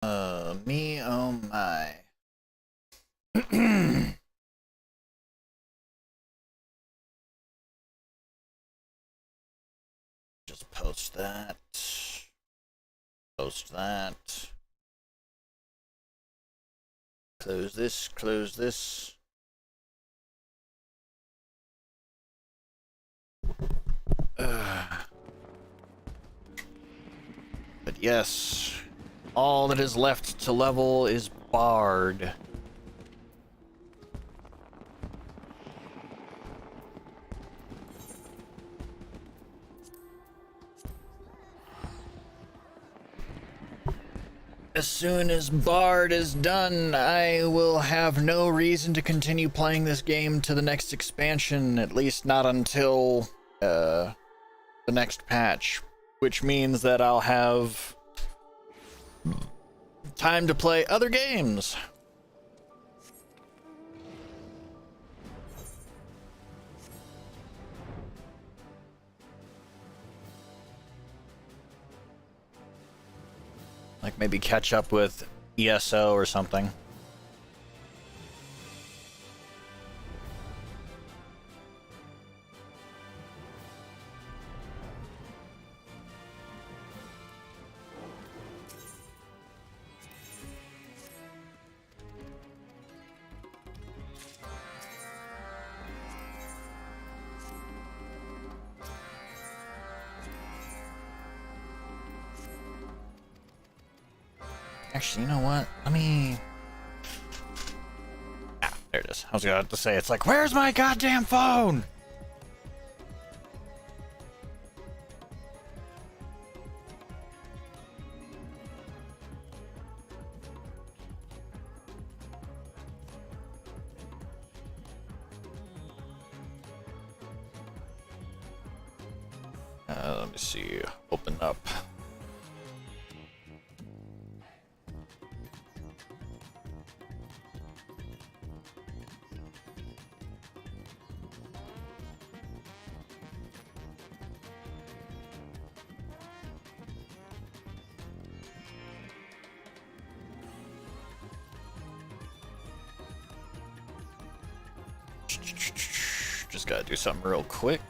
Me, oh my. Just post that. Post that. Close this, close this. But yes, all that is left to level is Bard. As soon as Bard is done, I will have no reason to continue playing this game to the next expansion, at least not until the next patch, which means that I'll have time to play other games. Like maybe catch up with ESO or something. Actually, you know what? Let me... Ah, there it is. I was gonna have to say, it's like, where's my goddamn phone? Let me see. Open up. Just gotta do something real quick.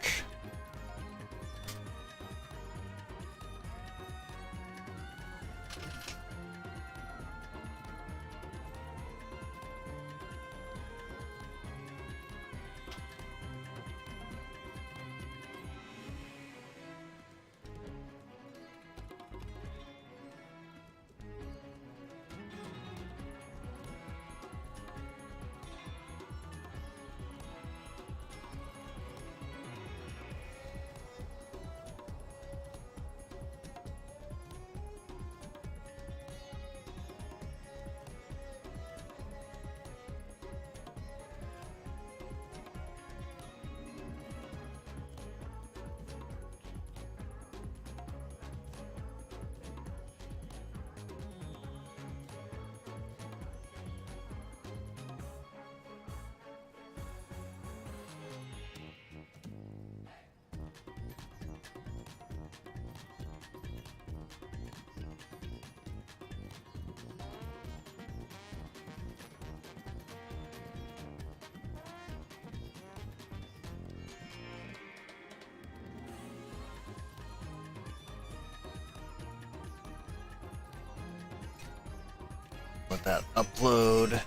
Let that upload.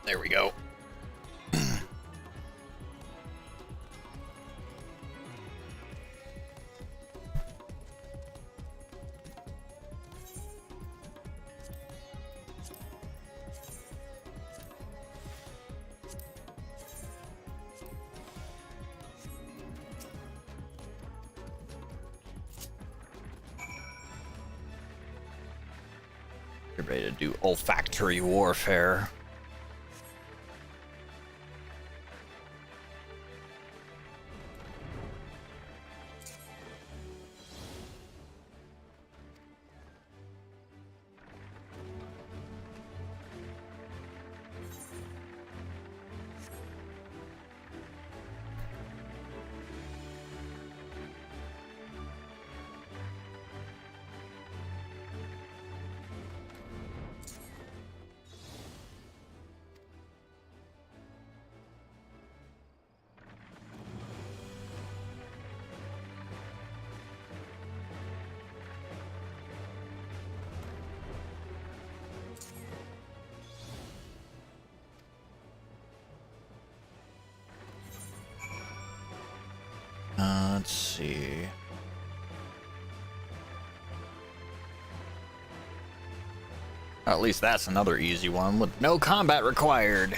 There we go. Get ready to do olfactory warfare. Let's see. At least that's another easy one with no combat required.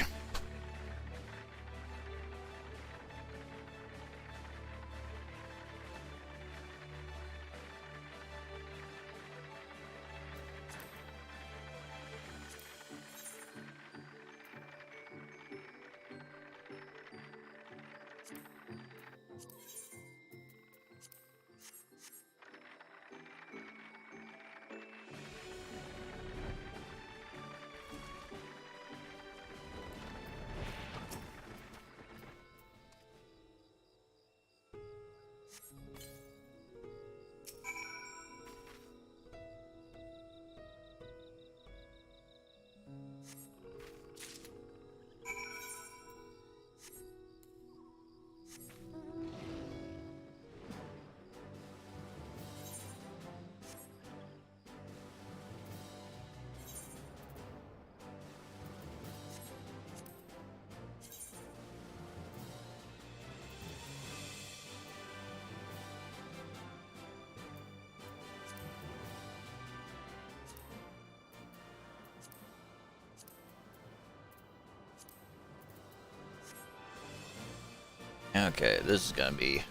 Okay, this is gonna be...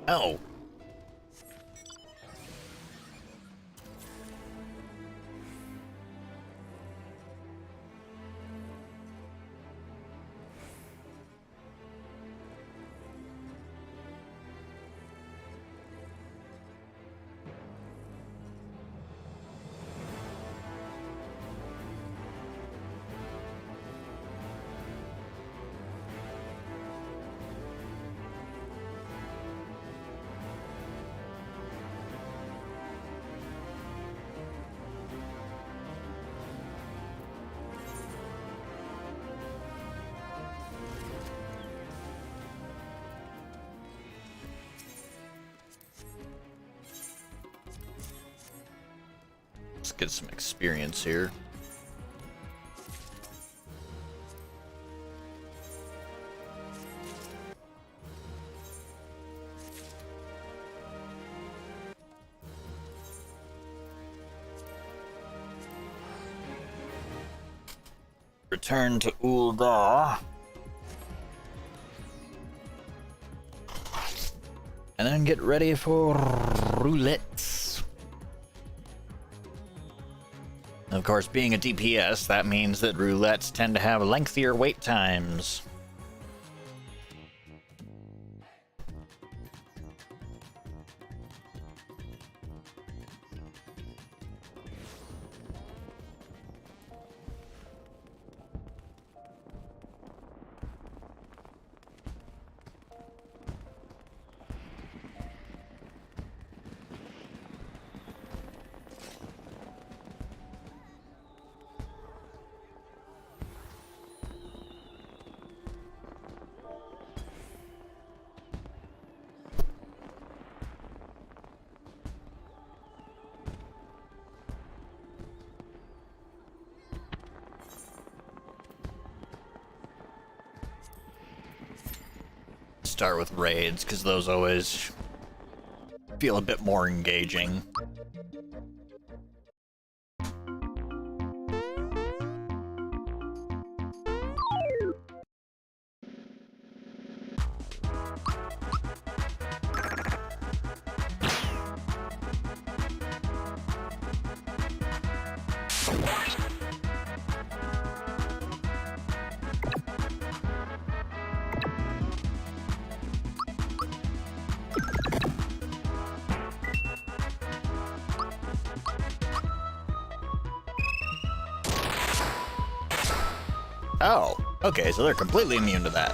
Oh. Let's get some experience here. Return to Ul'dah. And then get ready for roulettes. Of course, being a DPS, that means that roulettes tend to have lengthier wait times. start with raids, because those always feel a bit more engaging. Oh, okay, so they're completely immune to that.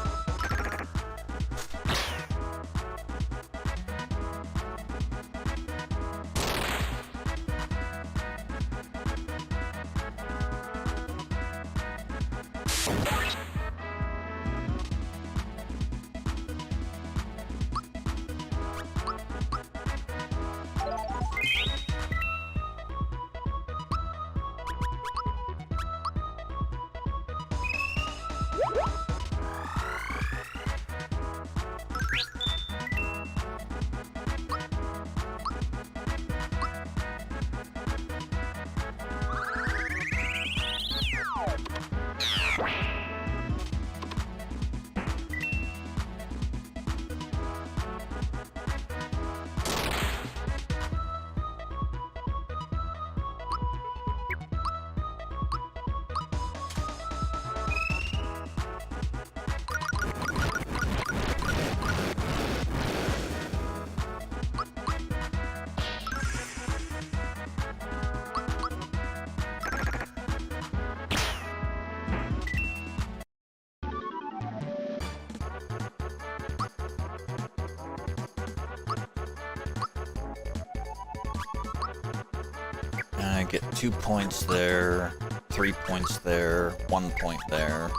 I get 2 points there, 3 points there, 1 point there.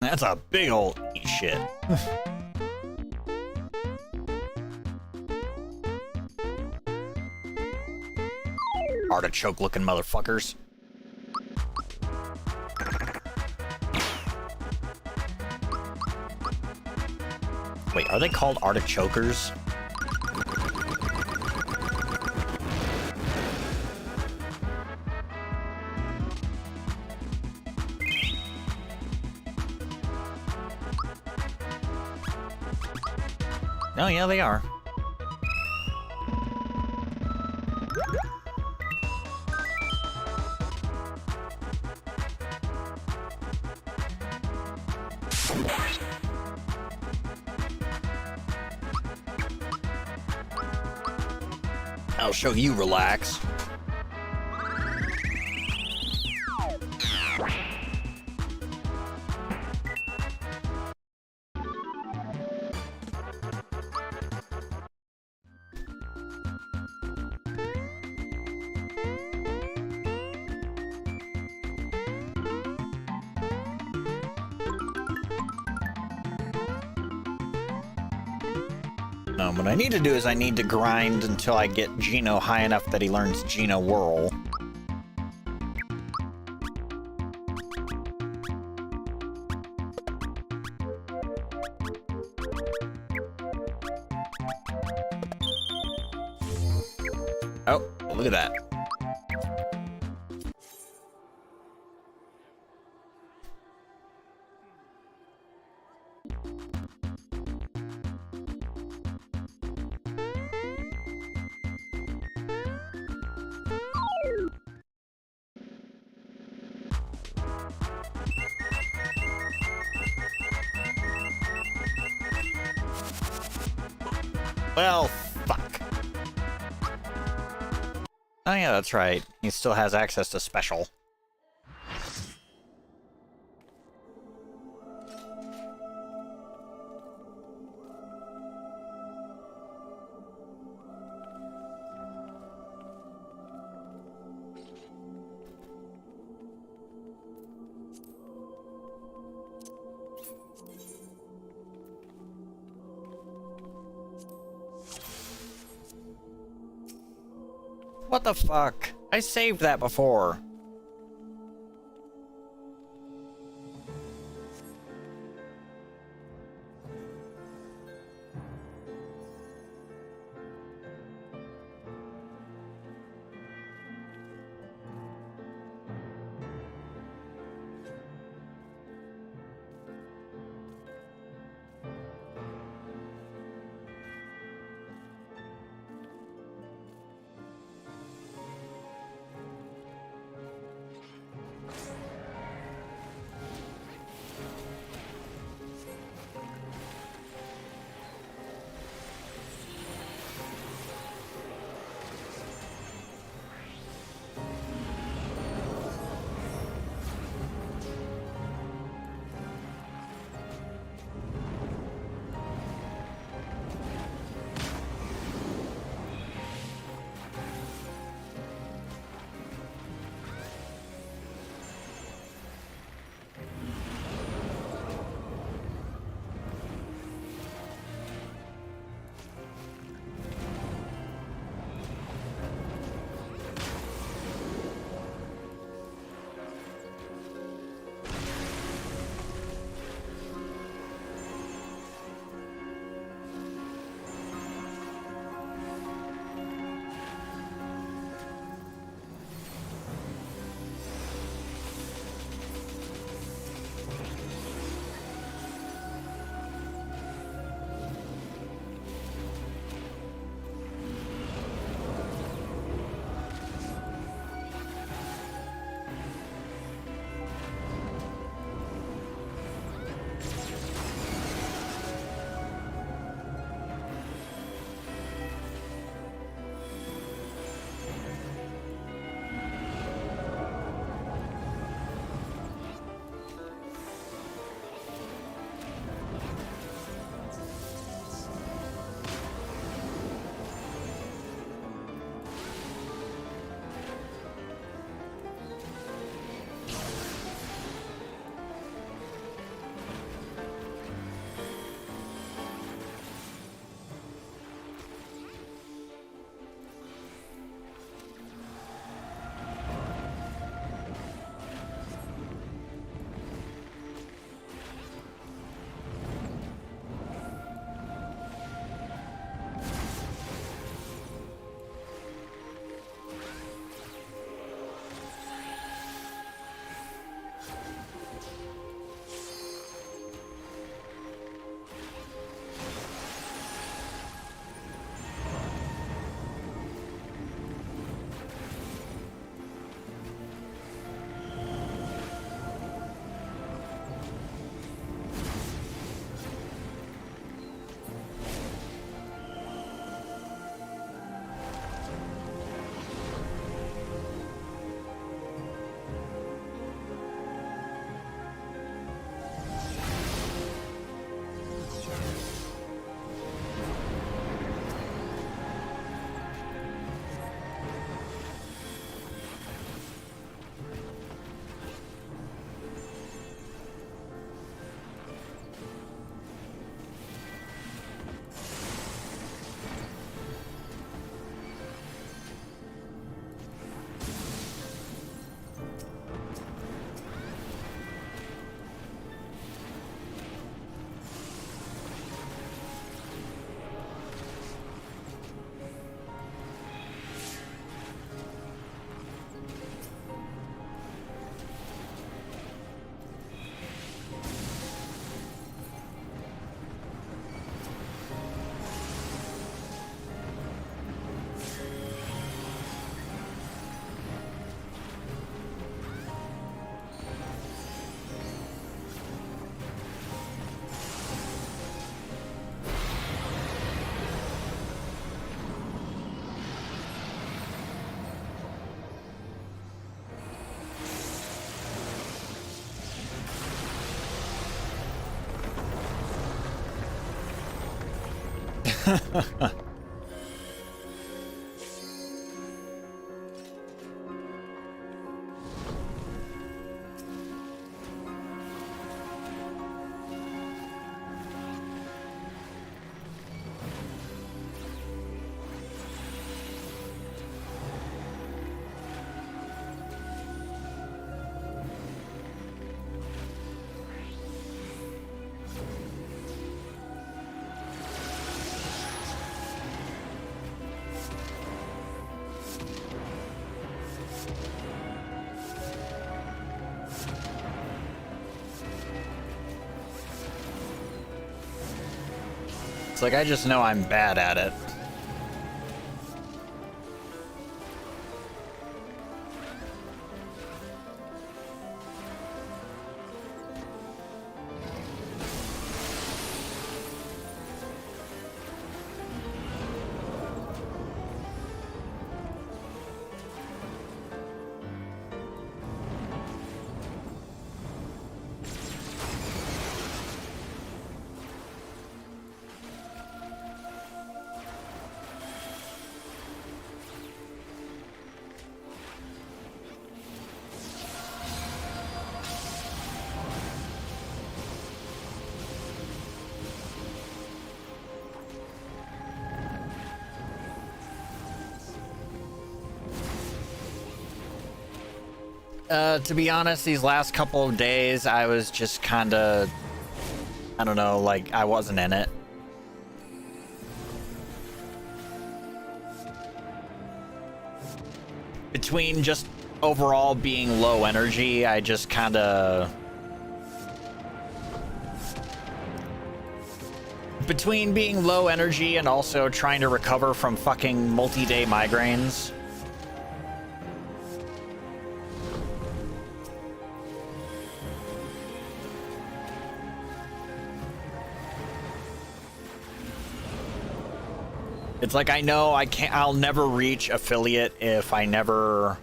That's a big old shit. Artichoke-looking motherfuckers. Wait, are they called artichokers? Oh, yeah, they are. I'll show you relax. No, what I need to do is I need to grind until I get Geno high enough that he learns Geno Whirl. Oh, look at that. Well, fuck. Oh yeah, that's right. He still has access to special. What the fuck? I saved that before. It's like, I just know I'm bad at it. To be honest, these last couple of days, I was just kind of, I don't know, like, I wasn't in it. Between just overall being low energy, I just kind of... Between being low energy and also trying to recover from fucking multi-day migraines... It's like, I know I'll never reach affiliate if I never...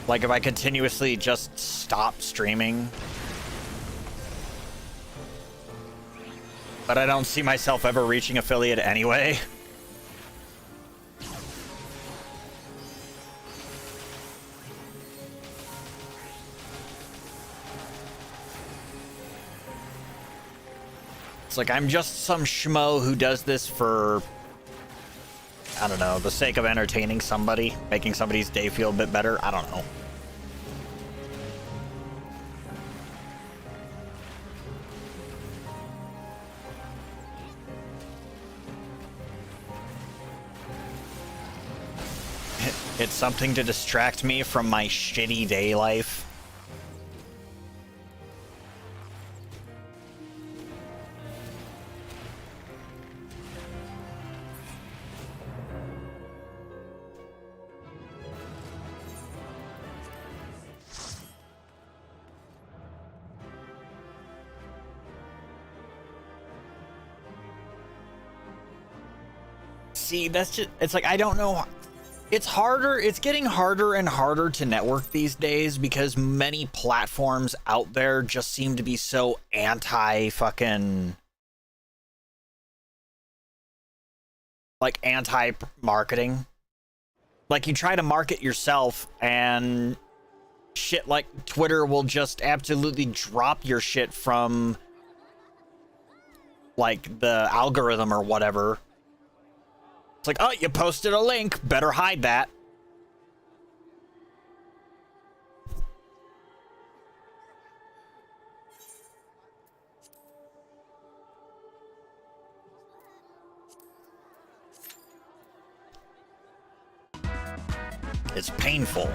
Like, if I continuously just stop streaming. But I don't see myself ever reaching affiliate anyway. It's like, I'm just some schmo who does this for, I don't know, the sake of entertaining somebody, making somebody's day feel a bit better. I don't know. It's something to distract me from my shitty day life. See, that's just, it's like, I don't know. It's harder, it's getting harder and harder to network these days because many platforms out there just seem to be so anti-fucking, like, anti-marketing. Like, you try to market yourself and shit like Twitter will just absolutely drop your shit from, like, the algorithm or whatever. It's like, oh, you posted a link. Better hide that. It's painful.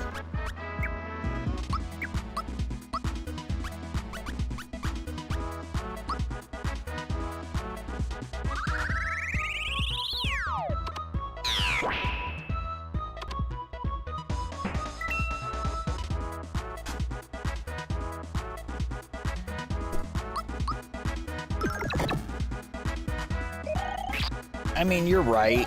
I mean, you're right.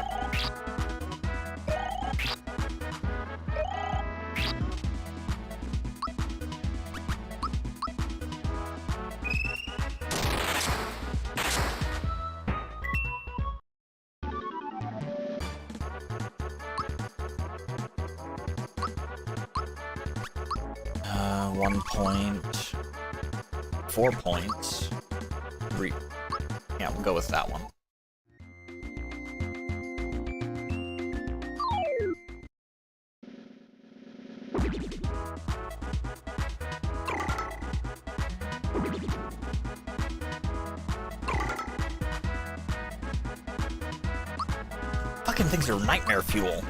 One point. 4 points. 3. Yeah, we'll go with that one. Fucking things are nightmare fuel.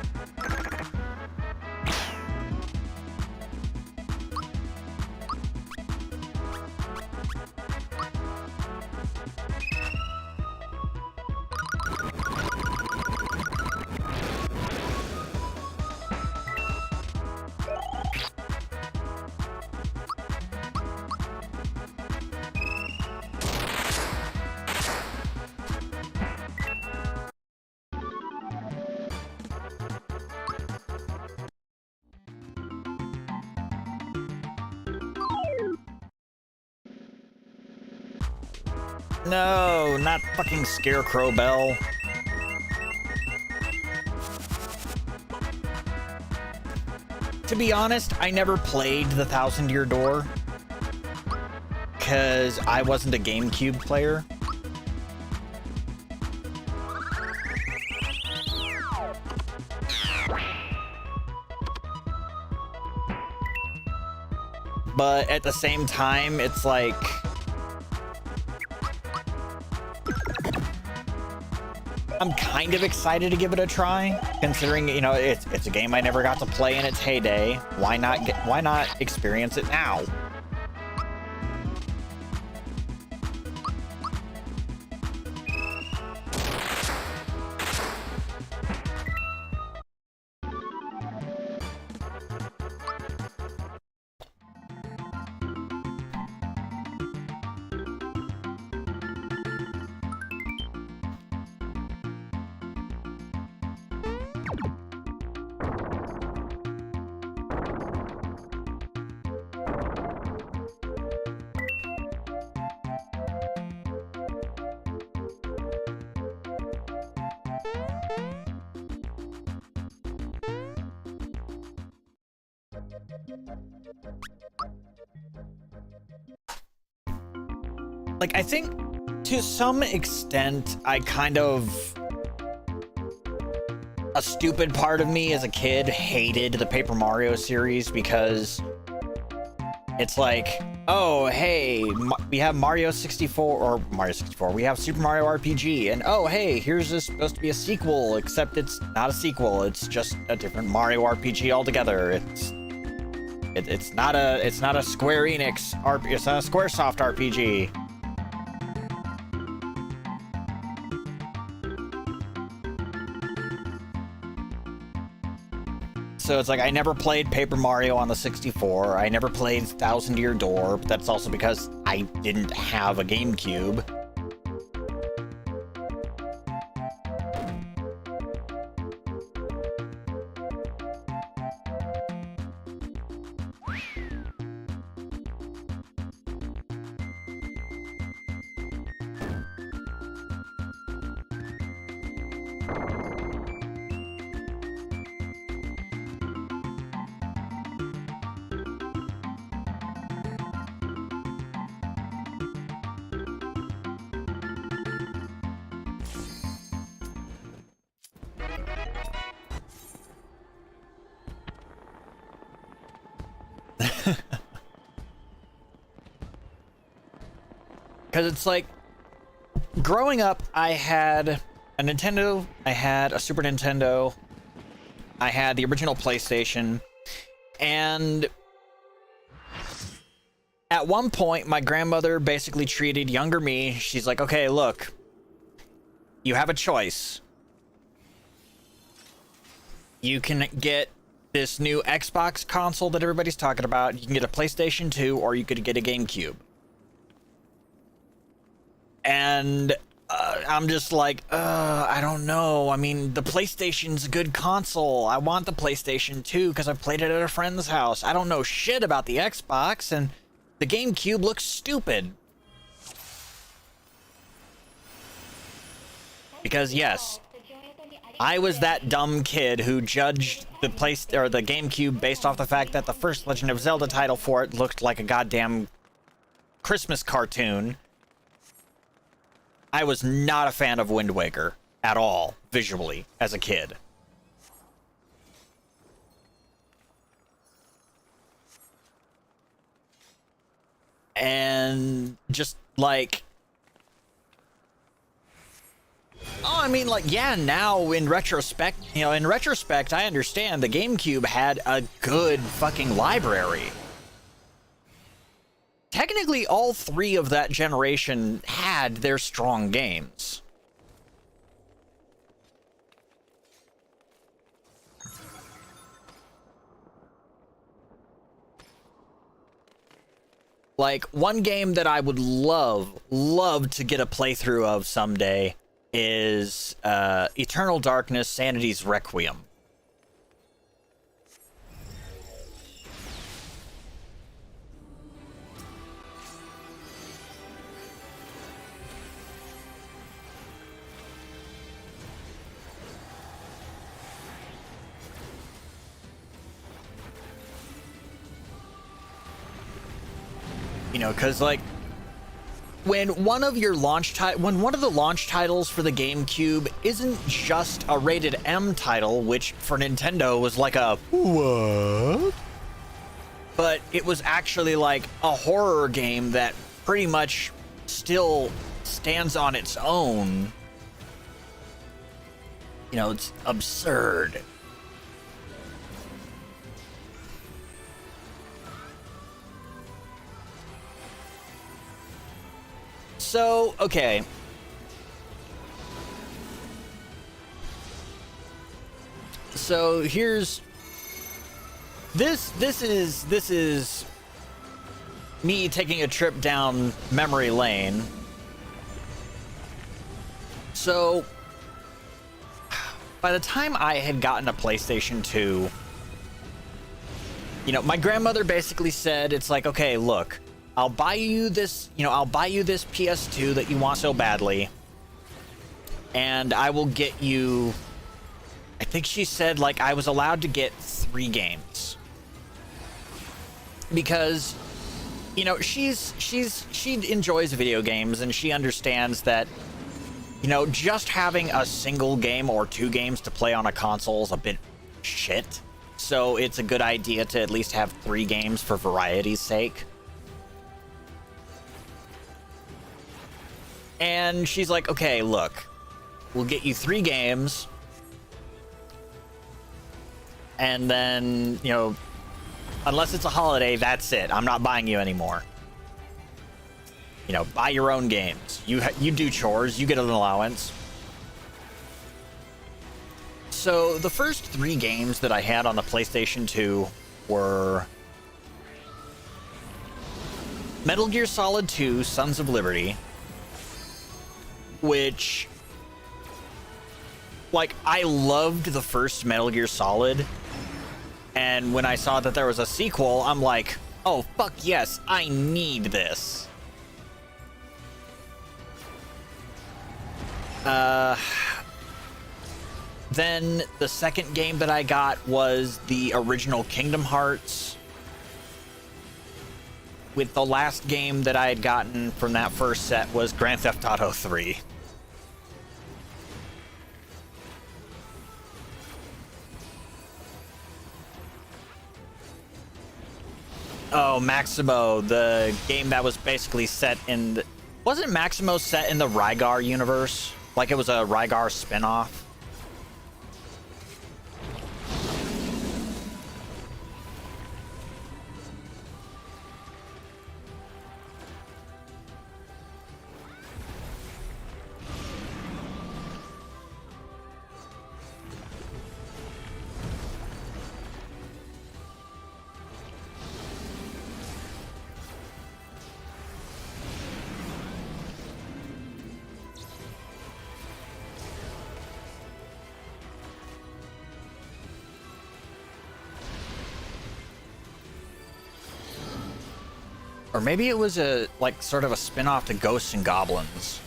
No, not fucking Scarecrow Bell. To be honest, I never played the Thousand Year Door because I wasn't a GameCube player. But at the same time, it's like, I'm kind of excited to give it a try, considering, you know, it's a game I never got to play in its heyday. Why not experience it now? Like, I think to some extent, I kind of, a stupid part of me as a kid hated the Paper Mario series because it's like, oh, hey, we have Mario 64, or Mario 64, we have Super Mario RPG, and oh, hey, here's this supposed to be a sequel, except it's not a sequel, it's just a different Mario RPG altogether. It's not a Square Enix RPG, it's not a Squaresoft RPG. So it's like, I never played Paper Mario on the 64. I never played Thousand Year Door, but that's also because I didn't have a GameCube. Because it's like, growing up, I had a Nintendo, I had a Super Nintendo, I had the original PlayStation, and at one point, my grandmother basically treated younger me, she's like, okay, look, you have a choice. You can get this new Xbox console that everybody's talking about, you can get a PlayStation 2, or you could get a GameCube. And I'm just like, I don't know. I mean, the PlayStation's a good console. I want the PlayStation 2 because I've played it at a friend's house. I don't know shit about the Xbox, and the GameCube looks stupid. Because yes, I was that dumb kid who judged the GameCube based off the fact that the first Legend of Zelda title for it looked like a goddamn Christmas cartoon. I was not a fan of Wind Waker at all, visually, as a kid. And just like, oh, I mean, like, yeah, now in retrospect, I understand the GameCube had a good fucking library. Technically, all three of that generation had their strong games. Like, one game that I would love to get a playthrough of someday is Eternal Darkness: Sanity's Requiem. because like when one of the launch titles for the GameCube isn't just a rated M title, which for Nintendo was like a what? But it was actually like a horror game that pretty much still stands on its own. It's absurd. So, okay. So here's this is me taking a trip down memory lane. So by the time I had gotten a PlayStation 2, my grandmother basically said, it's like, okay, look, I'll buy you this PS2 that you want so badly, and I will get you, I think she said, like, I was allowed to get 3 games. Because, she enjoys video games, and she understands that, just having a single game or 2 games to play on a console is a bit shit. So it's a good idea to at least have 3 games for variety's sake. And she's like, okay, look, we'll get you 3 games. And then, unless it's a holiday, that's it. I'm not buying you anymore. Buy your own games. You do chores, you get an allowance. So the first 3 games that I had on the PlayStation 2 were Metal Gear Solid 2: Sons of Liberty, which, like, I loved the first Metal Gear Solid, and when I saw that there was a sequel, I'm like, oh, fuck yes, I need this. Then the second game that I got was the original Kingdom Hearts, with the last game that I had gotten from that first set was Grand Theft Auto 3. Oh, Maximo, the game that was basically set in the... Wasn't Maximo set in the Rygar universe? Like it was a Rygar spinoff? Or maybe it was a, like, sort of a spin-off to Ghosts and Goblins.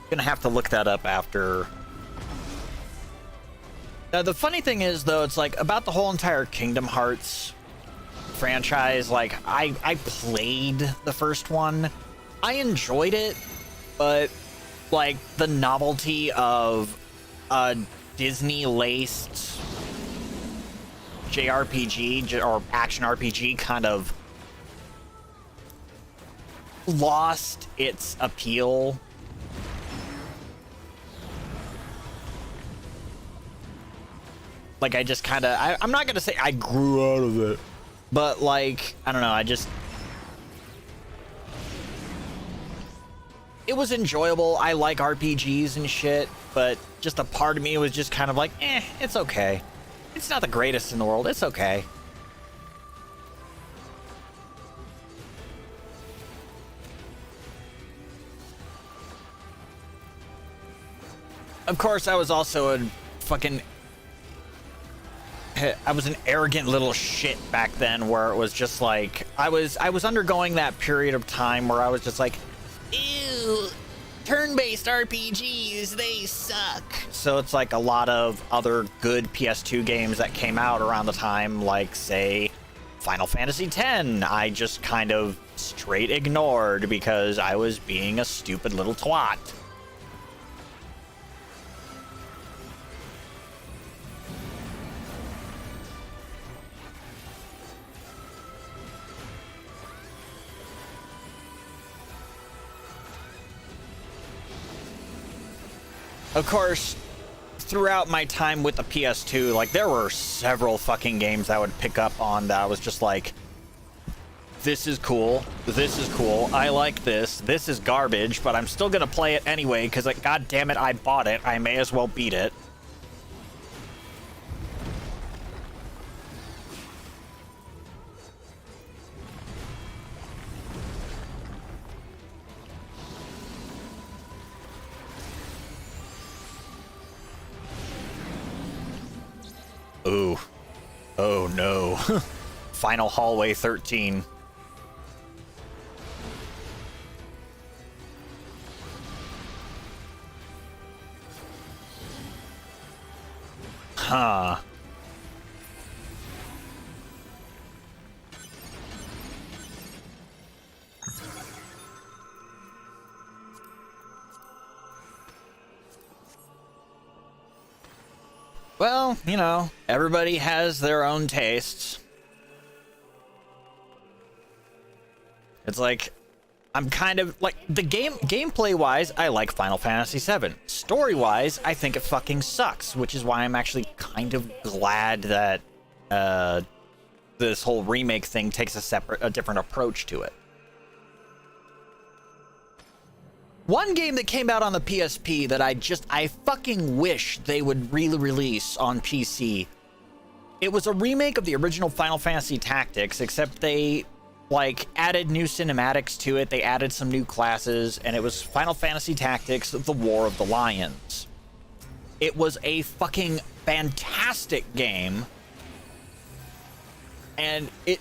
Gonna have to look that up after. The funny thing is, though, it's like, about the whole entire Kingdom Hearts franchise, like, I played the first one. I enjoyed it, but like the novelty of a Disney-laced JRPG or action RPG kind of lost its appeal. Like, I just kind of, I'm not gonna say I grew out of it, but like, I don't know, it was enjoyable. I like RPGs and shit, but just a part of me was just kind of like, it's okay. It's not the greatest in the world. It's okay. Of course, I was also a fucking... I was an arrogant little shit back then, where it was just like, I was undergoing that period of time where I was just like, ew, turn-based RPGs, they suck. so it's like a lot of other good PS2 games that came out around the time, like, say, Final Fantasy X, I just kind of straight ignored because I was being a stupid little twat. Of course, throughout my time with the PS2, like, there were several fucking games I would pick up on that I was just like, this is cool, I like this is garbage, but I'm still gonna play it anyway, because, like, god damn it, I bought it, I may as well beat it. Ooh. Oh no. Final Hallway 13. Huh. Well, you know, everybody has their own tastes. It's like, I'm kind of like, the gameplay wise, I like Final Fantasy VII. Story wise, I think it fucking sucks, which is why I'm actually kind of glad that this whole remake thing takes a different approach to it. One game that came out on the PSP that I fucking wish they would re-release on PC. It was a remake of the original Final Fantasy Tactics, except they, like, added new cinematics to it. They added some new classes, and it was Final Fantasy Tactics: The War of the Lions. It was a fucking fantastic game, and it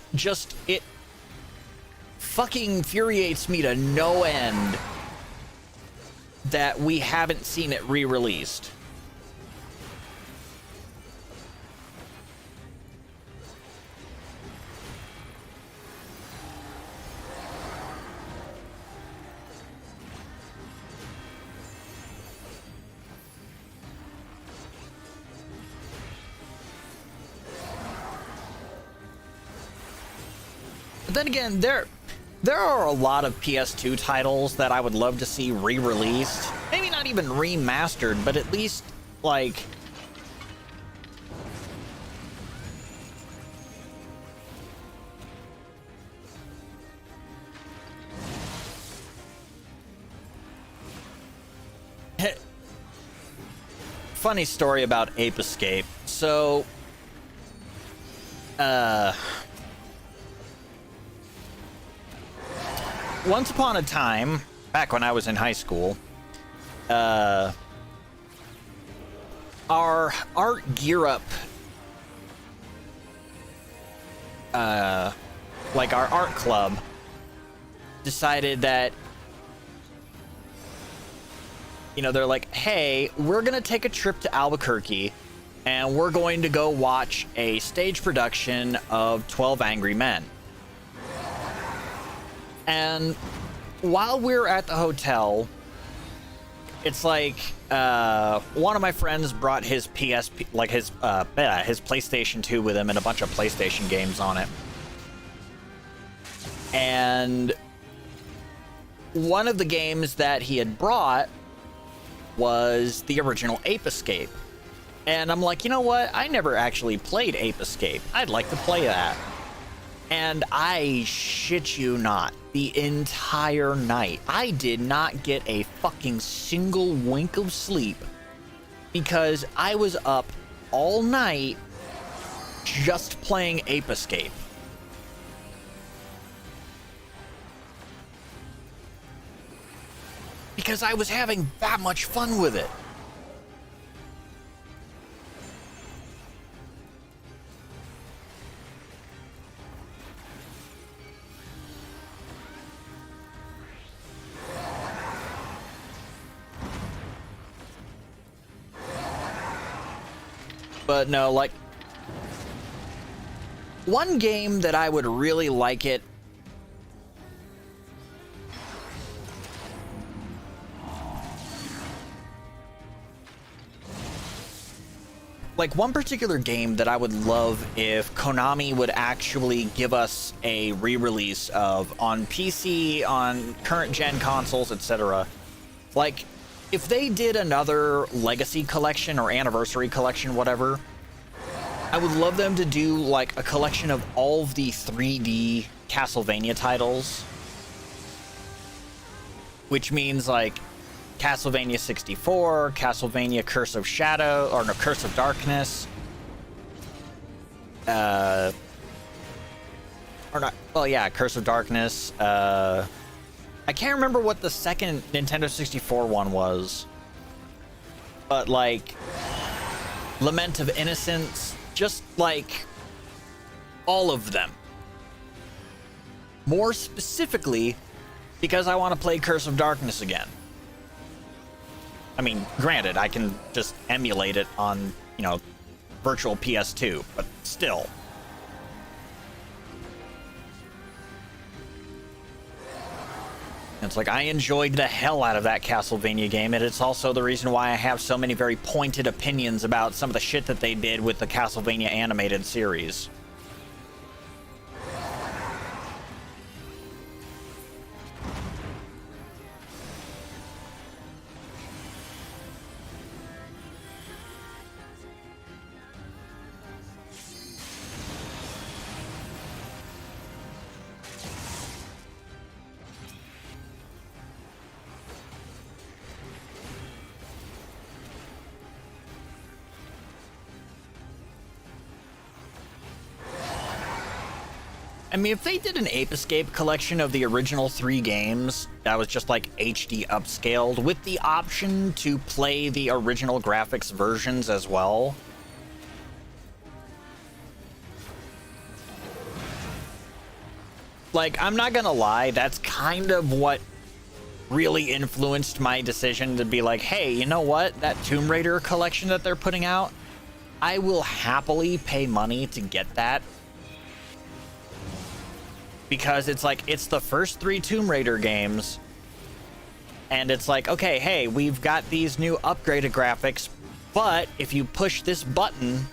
fucking infuriates me to no end that we haven't seen it re-released. But then again, there are a lot of PS2 titles that I would love to see re-released. Maybe not even remastered, but at least, like, funny story about Ape Escape. So, once upon a time, back when I was in high school, our art gear up, like our art club, decided that, you know, they're like, hey, we're gonna take a trip to Albuquerque and we're going to go watch a stage production of 12 Angry Men. And while we're at the hotel, it's like one of my friends brought his PSP, like his PlayStation 2 with him and a bunch of PlayStation games on it. And one of the games that he had brought was the original Ape Escape. And I'm like, you know what? I never actually played Ape Escape. I'd like to play that. And I shit you not, the entire night, I did not get a fucking single wink of sleep because I was up all night just playing Ape Escape. Because I was having that much fun with it. But no, like, one game that I would really like it. Like, one particular game that I would love if Konami would actually give us a re-release of on PC, on current gen consoles, etc. Like, if they did another Legacy Collection or Anniversary Collection, whatever, I would love them to do, like, a collection of all of the 3D Castlevania titles. Which means, like, Castlevania 64, Castlevania Curse of Shadow, or no, Curse of Darkness. Or not, well, yeah, Curse of Darkness. I can't remember what the second Nintendo 64 one was. But, like, Lament of Innocence, just, like, all of them. More specifically, because I want to play Curse of Darkness again. I mean, granted, I can just emulate it on, you know, virtual PS2, but still. It's like, I enjoyed the hell out of that Castlevania game, and it's also the reason why I have so many very pointed opinions about some of the shit that they did with the Castlevania animated series. I mean, if they did an Ape Escape collection of the original 3 games that was just like HD upscaled with the option to play the original graphics versions as well. Like, I'm not gonna lie, that's kind of what really influenced my decision to be like, hey, you know what? That Tomb Raider collection that they're putting out, I will happily pay money to get that. Because it's like, it's the first 3 Tomb Raider games, and it's like, okay, hey, we've got these new upgraded graphics, but if you push this button,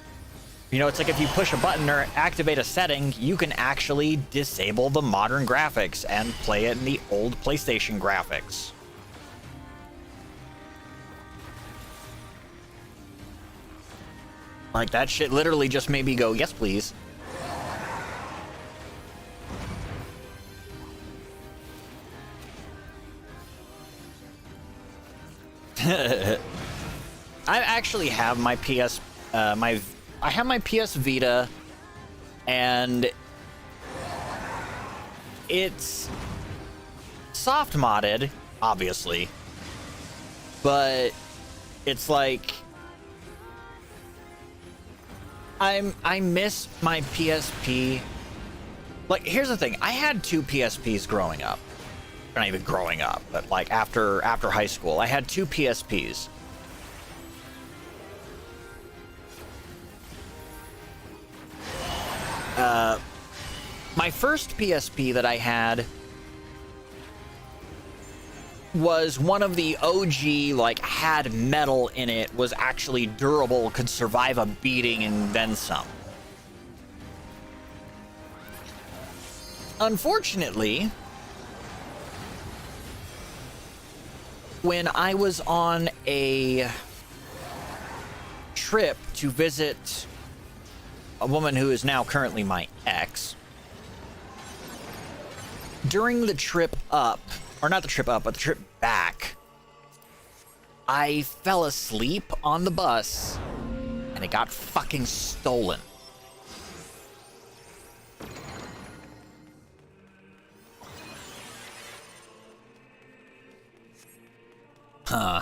you know, it's like if you push a button or activate a setting, you can actually disable the modern graphics and play it in the old PlayStation graphics. Like, that shit literally just made me go, yes, please. I actually have my I have my PS Vita, and it's soft modded, obviously, but it's like I miss my PSP. Like, here's the thing, I had 2 PSPs growing up. Not even growing up, but like after high school, I had 2 PSPs. My first PSP that I had was one of the OG, like, had metal in it, was actually durable, could survive a beating and then some. Unfortunately, when I was on a trip to visit a woman who is now currently my ex, during the trip up, or not the trip up, but the trip back, I fell asleep on the bus and it got fucking stolen. Huh.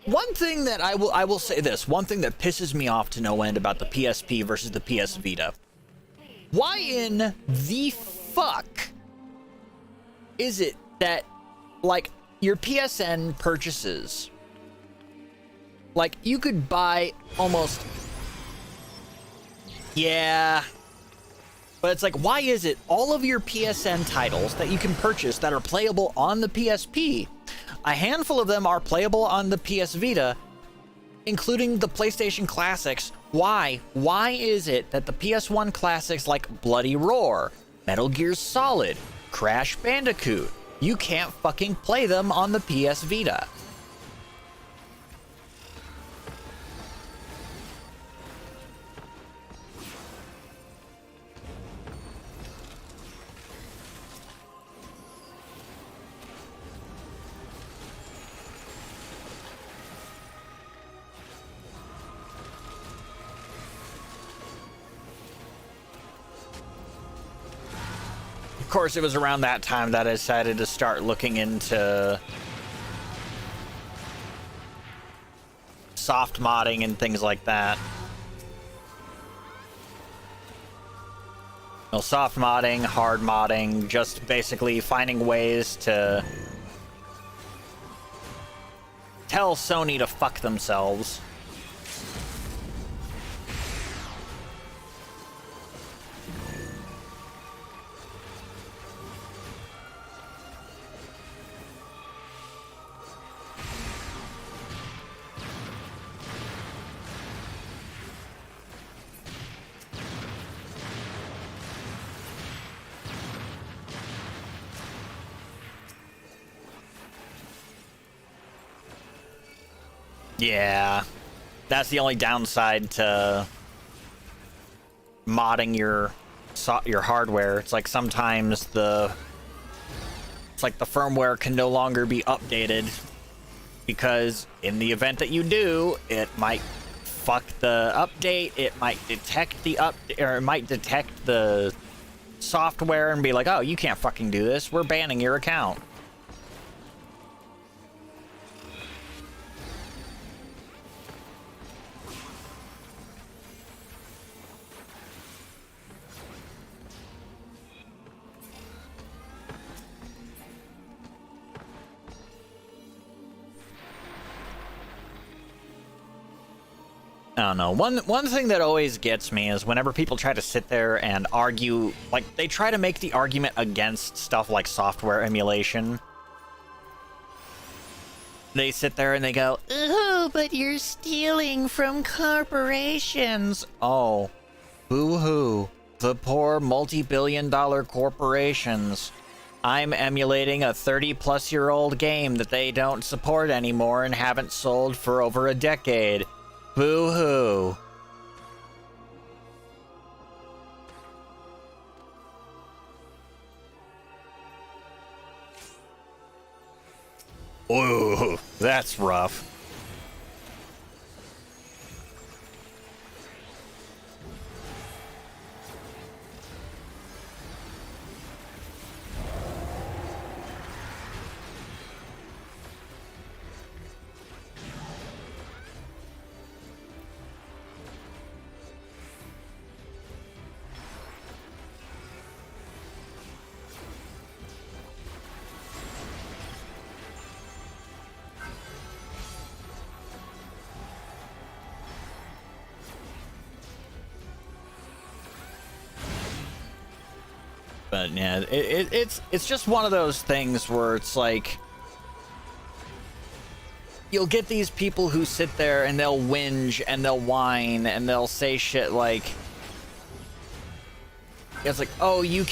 One thing that I will say this, one thing that pisses me off to no end about the PSP versus the PS Vita. Why in the fuck is it that, like, your PSN purchases Like, you could buy almost... Yeah. But it's like, why is it all of your PSN titles that you can purchase that are playable on the PSP, a handful of them are playable on the PS Vita, including the PlayStation Classics? Why? Why is it that the PS1 classics like Bloody Roar, Metal Gear Solid, Crash Bandicoot, you can't fucking play them on the PS Vita? Of course, it was around that time that I decided to start looking into soft modding and things like that. Well, soft modding, hard modding, just basically finding ways to tell Sony to fuck themselves. Yeah, that's the only downside to modding your hardware. It's like sometimes the firmware can no longer be updated because in the event that you do, it might fuck the update. It might detect the or it might detect the software and be like, "Oh, you can't fucking do this. We're banning your account." I don't know. One thing that always gets me is whenever people try to sit there and argue, like, they try to make the argument against stuff like software emulation. They sit there and they go, "Oh, but you're stealing from corporations." Oh, boo-hoo. The poor multi-billion-dollar corporations. I'm emulating a 30-plus-year-old game that they don't support anymore and haven't sold for over a decade. Boo-hoo. Ooh, that's rough. But yeah, it's just one of those things where it's like you'll get these people who sit there and they'll whinge and they'll whine and they'll say shit like, it's like, "Oh, you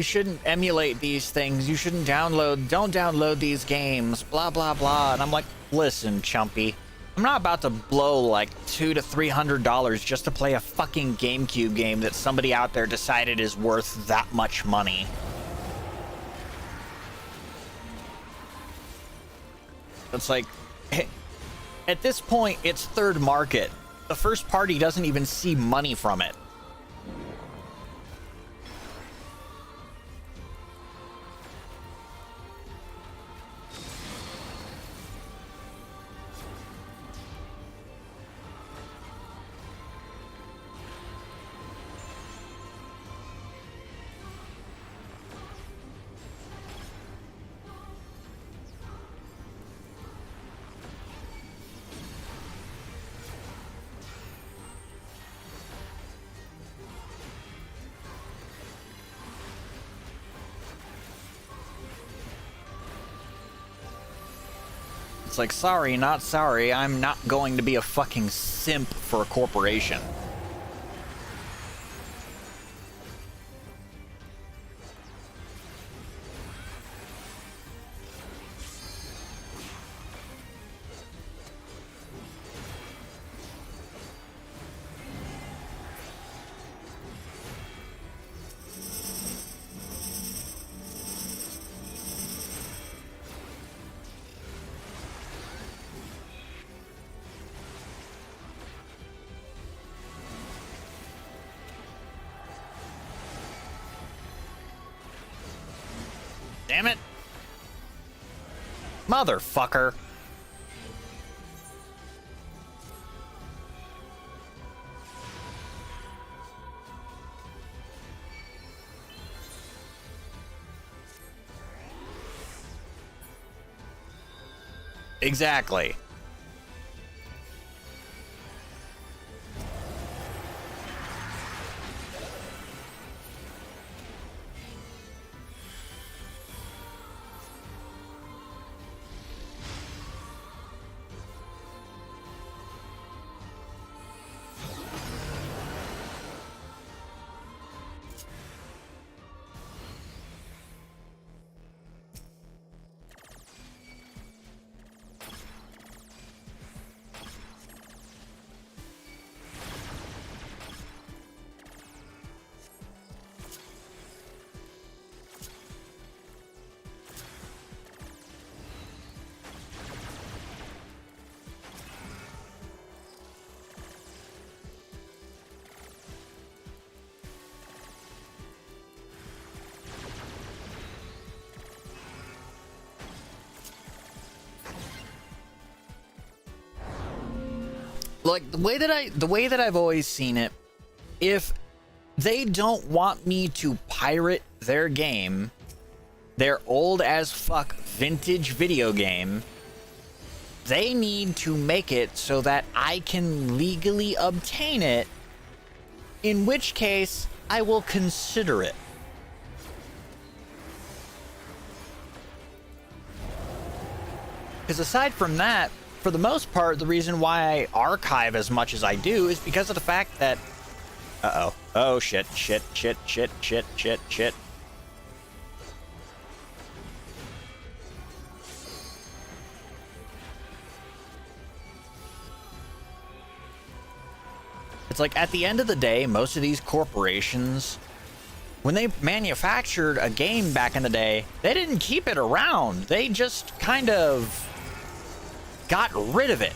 shouldn't emulate these things. You shouldn't don't download these games, blah, blah, blah." And I'm like, listen, chumpy, I'm not about to blow like $200 to $300 just to play a fucking GameCube game that somebody out there decided is worth that much money. It's like, at this point, it's third market. The first party doesn't even see money from it. It's like, sorry, not sorry. I'm not going to be a fucking simp for a corporation. Damn it. Motherfucker. Exactly. Like, the way that I've always seen it, if they don't want me to pirate their game, their old as fuck vintage video game, they need to make it so that I can legally obtain it, in which case I will consider it. Because aside from that, for the most part, the reason why I archive as much as I do is because of the fact that... Uh-oh. Oh, shit, shit, shit, shit, shit, shit, shit. It's like, at the end of the day, most of these corporations, when they manufactured a game back in the day, they didn't keep it around. They just kind of got rid of it.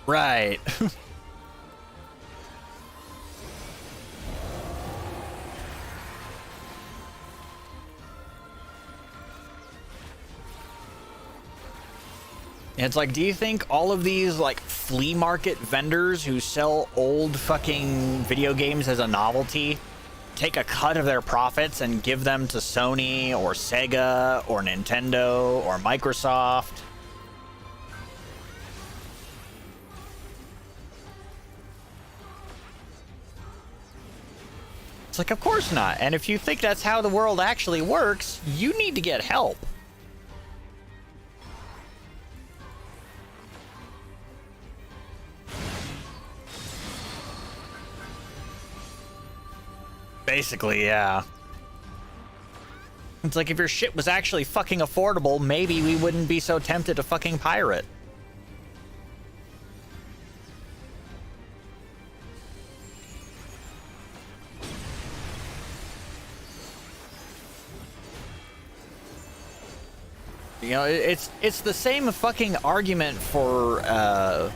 Right. It's like, do you think all of these, like, flea market vendors who sell old fucking video games as a novelty take a cut of their profits and give them to Sony or Sega or Nintendo or Microsoft? It's like, of course not. And if you think that's how the world actually works, you need to get help. Basically, yeah. It's like, if your shit was actually fucking affordable, maybe we wouldn't be so tempted to fucking pirate. You know, it's the same fucking argument for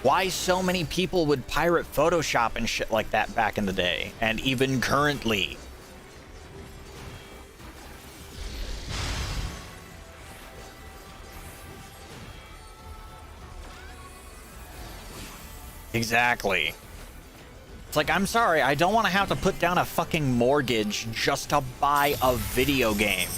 why so many people would pirate Photoshop and shit like that back in the day, and even currently. Exactly. It's like, I'm sorry, I don't want to have to put down a fucking mortgage just to buy a video game.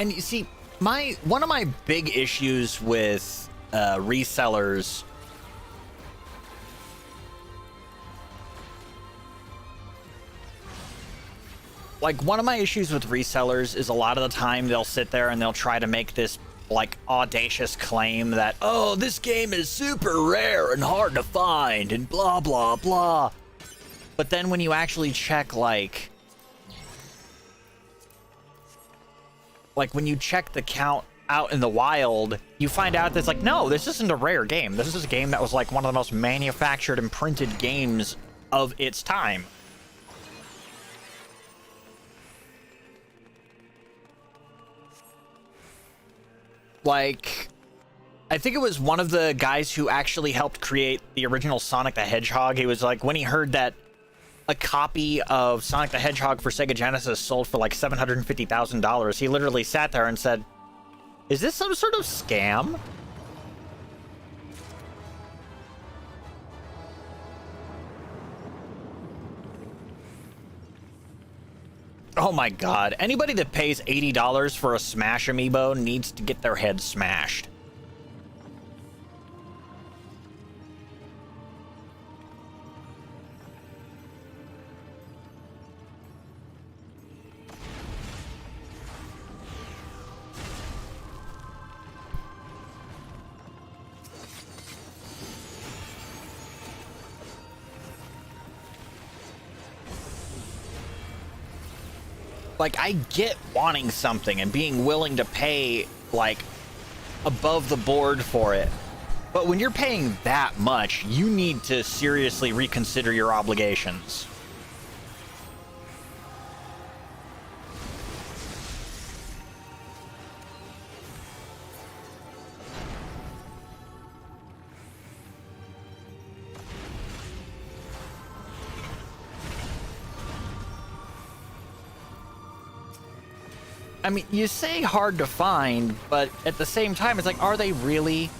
and you see, one of my big issues with resellers. Like, one of my issues with resellers is a lot of the time they'll sit there and they'll try to make this, like, audacious claim that, oh, this game is super rare and hard to find and blah, blah, blah. But then when you actually check, like when you check the count out in the wild, you find out that it's like, no, this isn't a rare game. This is a game that was, like, one of the most manufactured and printed games of its time. Like, I think it was one of the guys who actually helped create the original Sonic the Hedgehog. He was like, when he heard that a copy of Sonic the Hedgehog for Sega Genesis sold for like $750,000, he literally sat there and said, is this some sort of scam? Oh my god, anybody that pays $80 for a Smash amiibo needs to get their head smashed. Like, I get wanting something and being willing to pay, like, above the board for it. But when you're paying that much, you need to seriously reconsider your obligations. I mean, you say hard to find, but at the same time, it's like, are they really?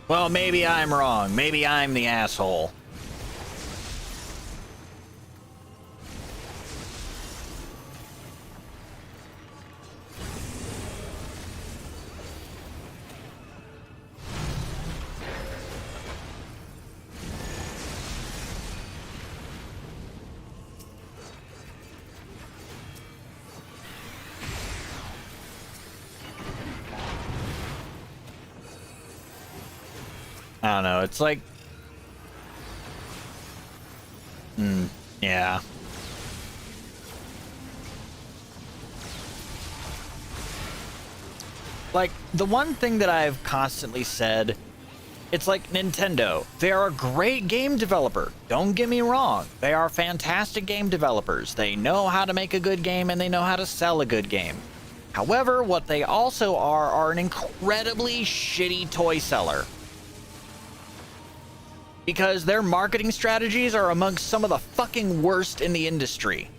Well, maybe I'm wrong. Maybe I'm the asshole. I don't know, it's like... yeah. Like, the one thing that I've constantly said, it's like Nintendo. They are a great game developer. Don't get me wrong. They are fantastic game developers. They know how to make a good game and they know how to sell a good game. However, what they also are an incredibly shitty toy seller. Because their marketing strategies are amongst some of the fucking worst in the industry.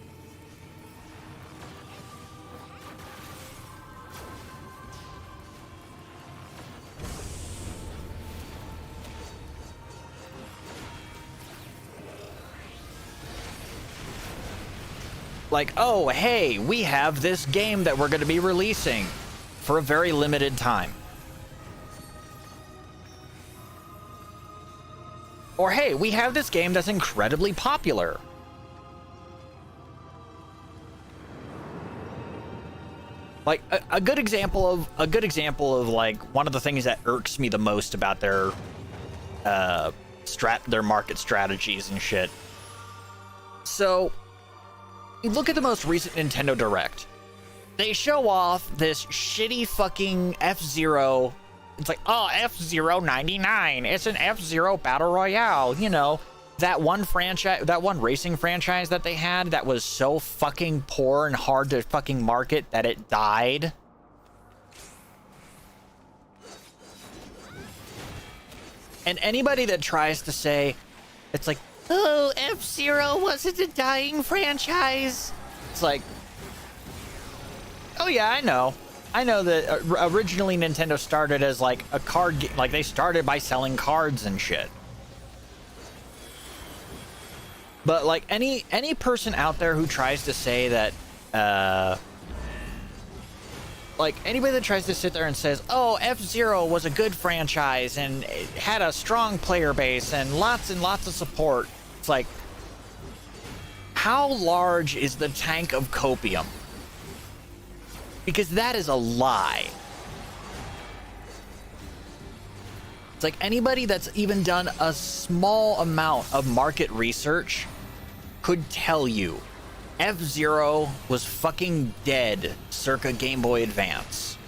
Like, oh, hey, we have this game that we're going to be releasing for a very limited time. Or, hey, we have this game that's incredibly popular. Like, a good example of like one of the things that irks me the most about their market strategies and shit. So, you look at the most recent Nintendo Direct. They show off this shitty fucking F-Zero. It's like, oh, F-Zero 99. It's an F-Zero Battle Royale. You know, that one franchise, that one racing franchise that they had that was so fucking poor and hard to fucking market that it died. And anybody that tries to say, it's like, oh, F-Zero wasn't a dying franchise. It's like, Oh yeah, I know. I know that originally Nintendo started as like a card game. Like they started by selling cards and shit. But like any person out there who tries to say that, like anybody that tries to sit there and says, "Oh, F-Zero was a good franchise and it had a strong player base and lots of support," it's like, how large is the tank of copium? Because that is a lie. It's like anybody that's even done a small amount of market research could tell you F-Zero was fucking dead circa Game Boy Advance.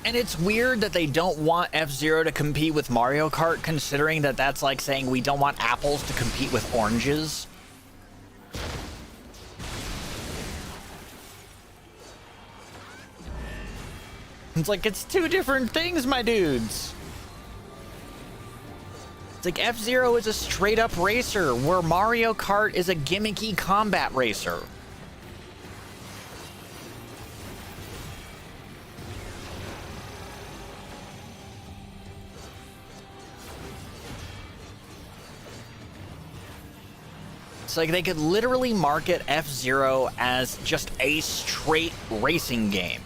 And it's weird that they don't want F-Zero to compete with Mario Kart, considering that that's like saying we don't want apples to compete with oranges. It's like, it's two different things, my dudes. It's like F-Zero is a straight up racer, where Mario Kart is a gimmicky combat racer. It's like they could literally market F-Zero as just a straight racing game.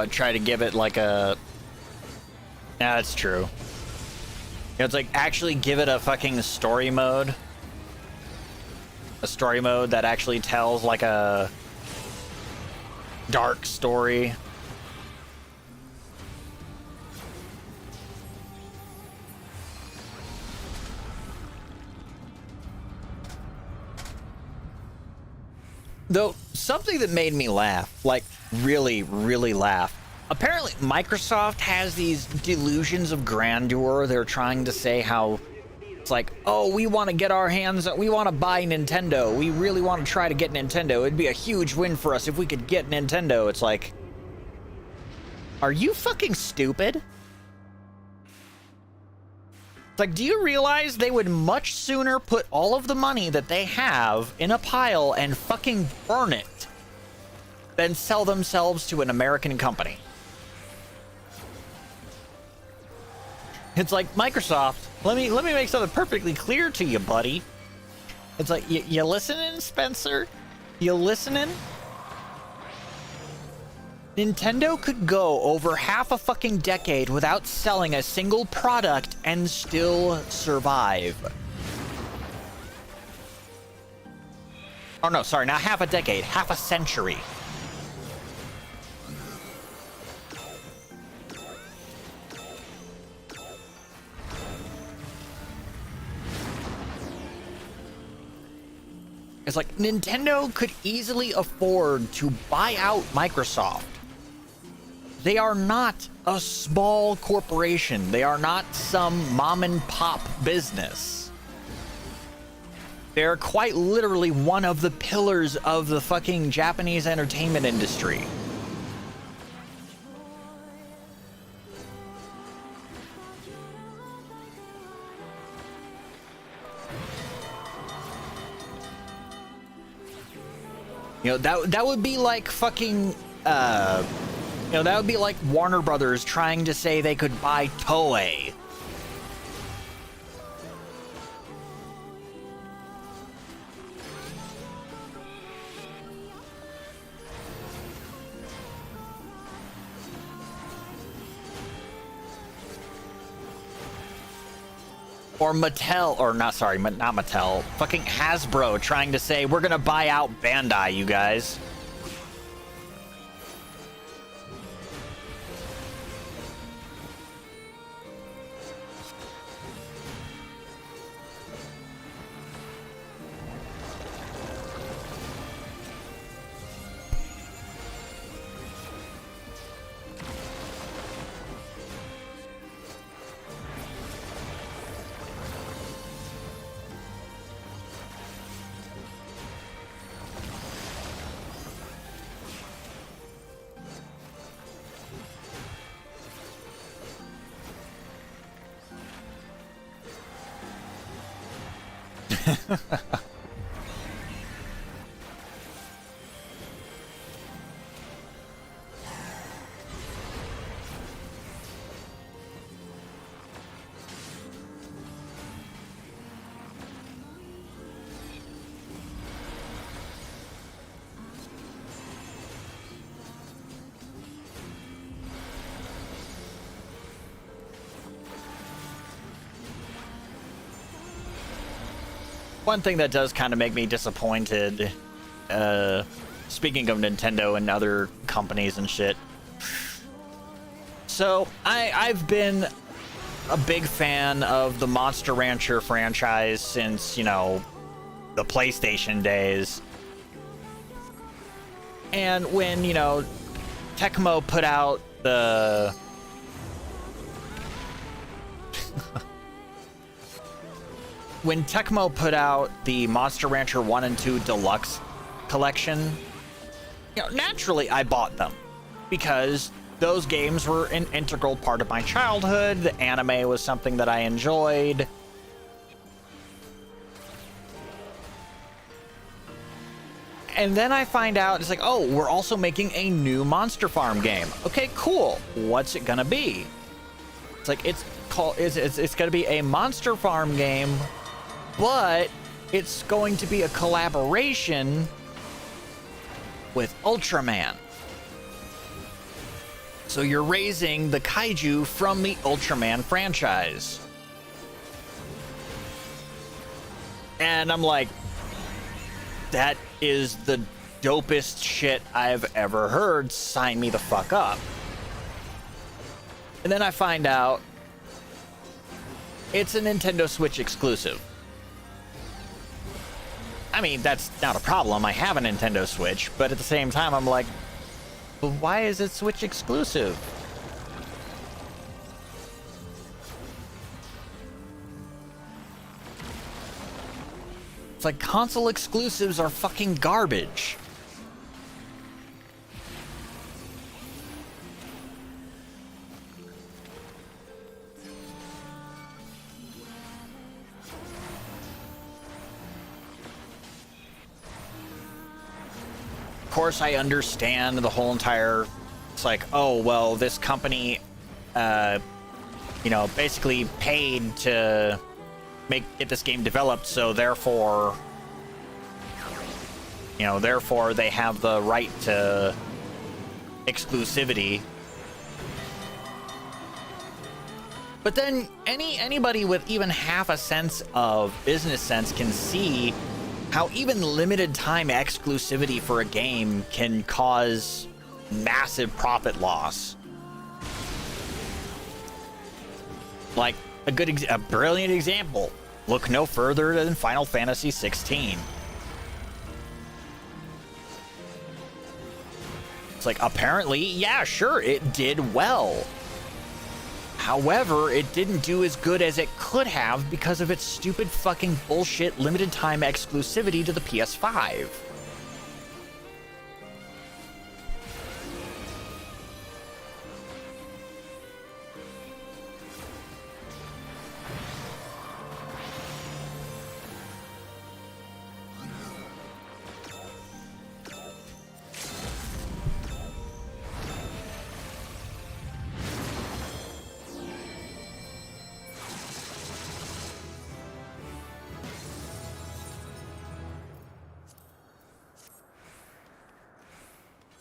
Try to give it like a... Yeah, that's true. You know, it's like actually give it a fucking story mode. A story mode that actually tells like a dark story. Though, something that made me laugh, like really, really laugh. Apparently, Microsoft has these delusions of grandeur. They're trying to say how it's like, oh, we want to get our hands, we want to buy Nintendo. We really want to try to get Nintendo. It'd be a huge win for us if we could get Nintendo. It's like, are you fucking stupid? It's like, do you realize they would much sooner put all of the money that they have in a pile and fucking burn it than sell themselves to an American company? It's like, Microsoft, let me make something perfectly clear to you, buddy. It's like, you listening, Spencer? You listening? Nintendo could go over half a fucking decade without selling a single product and still survive. Oh no, sorry, not half a decade, half a century. It's like Nintendo could easily afford to buy out Microsoft. They are not a small corporation. They are not some mom and pop business. They're quite literally one of the pillars of the fucking Japanese entertainment industry. You know, that would be like fucking, you know, that would be like Warner Brothers trying to say they could buy Toei. Or Mattel, or not, sorry, not Mattel, fucking Hasbro trying to say, we're gonna buy out Bandai, you guys. One thing that does kind of make me disappointed, speaking of Nintendo and other companies and shit. So, I've been a big fan of the Monster Rancher franchise since, you know, the PlayStation days. And when, you know, Tecmo put out the... When Tecmo put out the Monster Rancher 1 and 2 Deluxe collection, you know, naturally I bought them because those games were an integral part of my childhood. The anime was something that I enjoyed. And then I find out, it's like, oh, we're also making a new Monster Farm game. Okay, cool. What's it gonna be? It's like, it's gonna be a Monster Farm game, but it's going to be a collaboration with Ultraman. So you're raising the kaiju from the Ultraman franchise. And I'm like, that is the dopest shit I've ever heard. Sign me the fuck up. And then I find out it's a Nintendo Switch exclusive. I mean, that's not a problem. I have a Nintendo Switch, but at the same time, I'm like, but why is it Switch exclusive? It's like console exclusives are fucking garbage. Of course, I understand the whole entire, it's like, oh, well, this company, you know, basically paid to get this game developed, so therefore, you know, therefore they have the right to exclusivity. But then anybody with even half a sense of business sense can see how even limited time exclusivity for a game can cause massive profit loss. Like a brilliant example. Look no further than Final Fantasy 16. It's like, apparently, yeah, sure, it did well. However, it didn't do as good as it could have because of its stupid fucking bullshit limited time exclusivity to the PS5.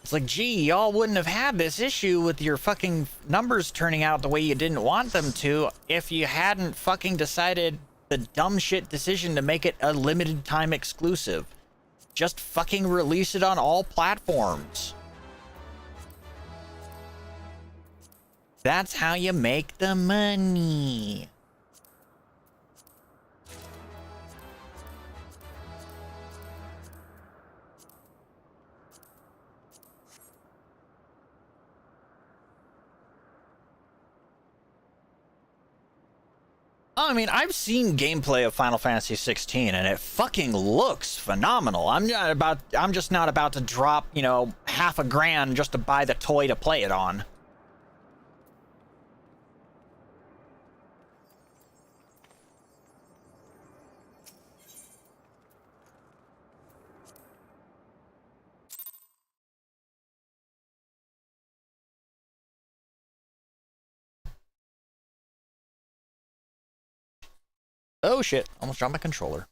It's like, gee, y'all wouldn't have had this issue with your fucking numbers turning out the way you didn't want them to if you hadn't fucking decided the dumb shit decision to make it a limited time exclusive. Just fucking release it on all platforms. That's how you make the money. I mean, I've seen gameplay of Final Fantasy 16 and it fucking looks phenomenal. I'm just not about to drop, you know, half a grand just to buy the toy to play it on. Oh shit, almost dropped my controller.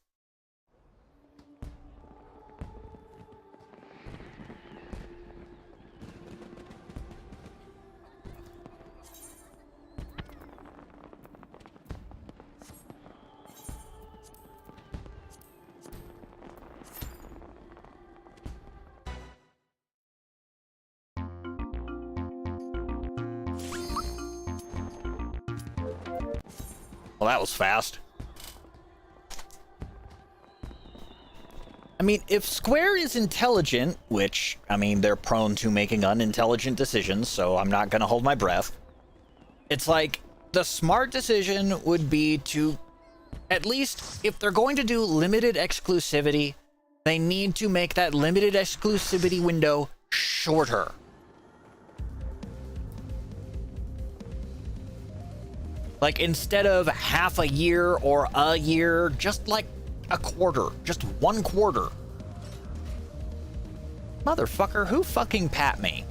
Well, that was fast. I mean, if Square is intelligent, which, I mean, they're prone to making unintelligent decisions, so I'm not gonna hold my breath. It's like, the smart decision would be to, at least, if they're going to do limited exclusivity, they need to make that limited exclusivity window shorter. Like, instead of half a year or a year, just like a quarter. Just 1 quarter. Motherfucker, who fucking pat me?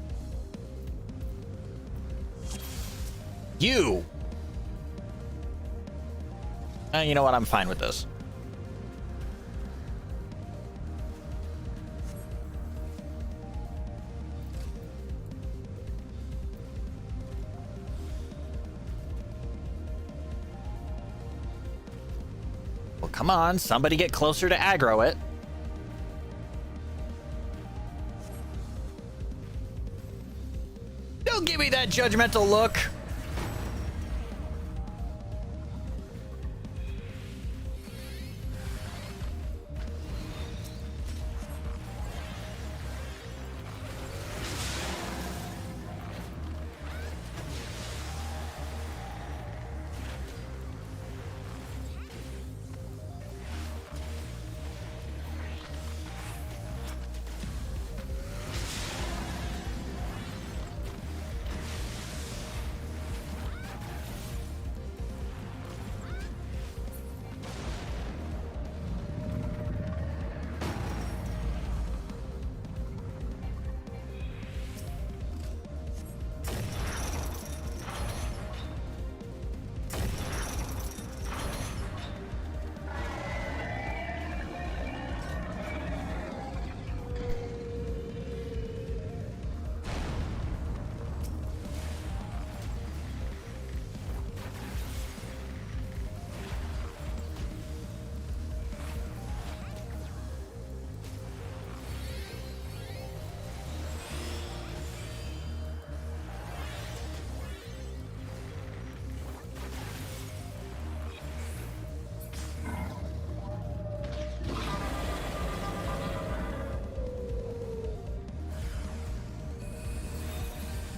You! You know what? I'm fine with this. Well, come on, somebody get closer to aggro it. Don't give me that judgmental look.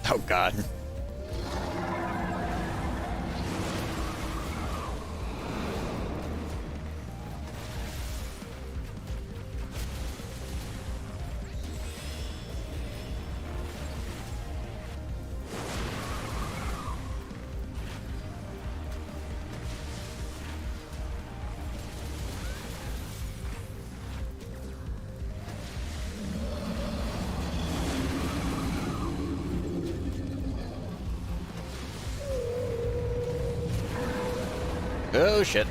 Oh, God. Oh, shit.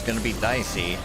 gonna be dicey.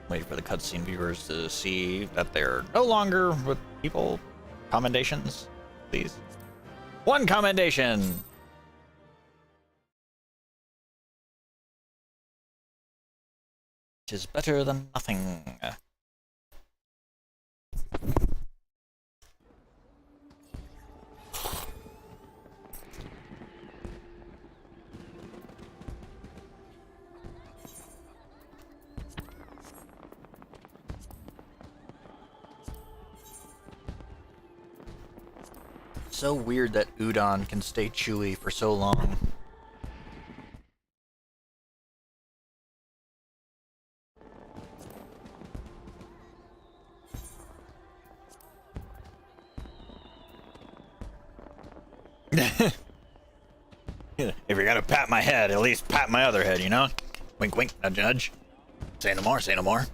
Wait for the cutscene viewers to see that they're no longer with people. Commendations, please. One commendation! Which is better than nothing. So weird that udon can stay chewy for so long. If you're gonna pat my head, at least pat my other head, you know? Wink wink, nudge nudge. Say no more, say no more.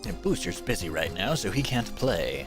And Booster's busy right now, so he can't play.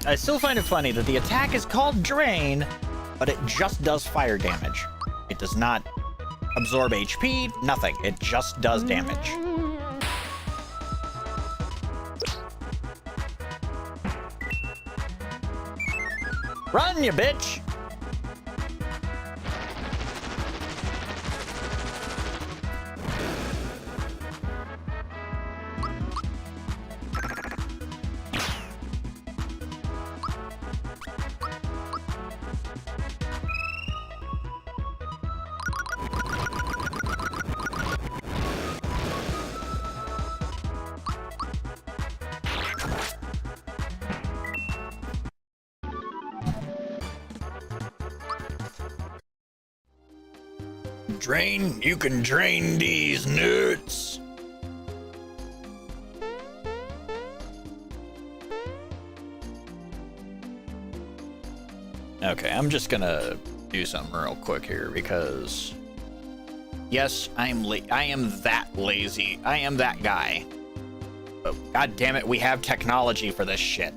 I still find it funny that the attack is called Drain, but it just does fire damage. It does not absorb HP, nothing. It just does damage. Run, you bitch! Drain, you can drain these nuts. Okay, I'm just gonna do something real quick here because yes, I am that lazy. I am that guy. But god damn it, we have technology for this shit.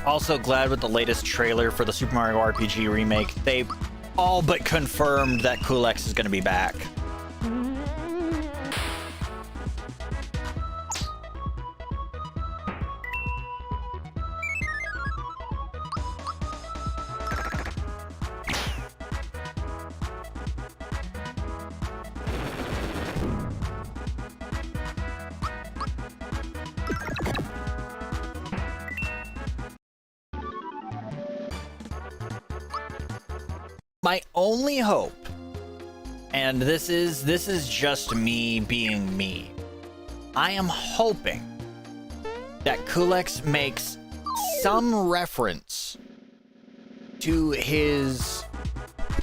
Also glad with the latest trailer for the Super Mario RPG remake, they all but confirmed that Culex is going to be back. My only hope, and this is just me being me, I am hoping that Culex makes some reference to his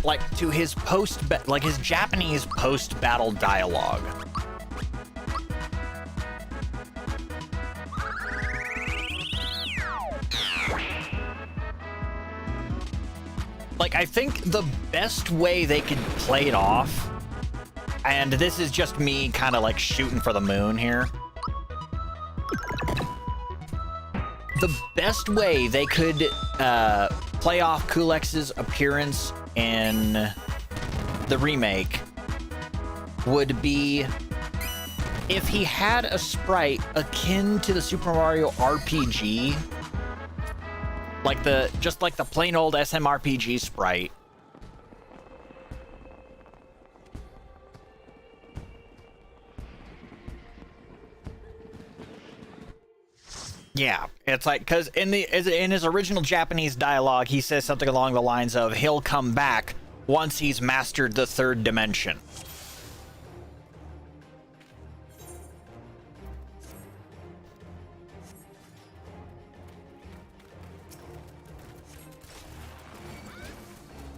his Japanese post-battle dialogue. Like, I think the best way they could play it off, and this is just me kind of like shooting for the moon here. The best way they could play off Culex's appearance in the remake would be if he had a sprite akin to the Super Mario RPG. Just like the plain old SMRPG sprite. Yeah, it's like, because in his original Japanese dialogue, he says something along the lines of, he'll come back once he's mastered the third dimension.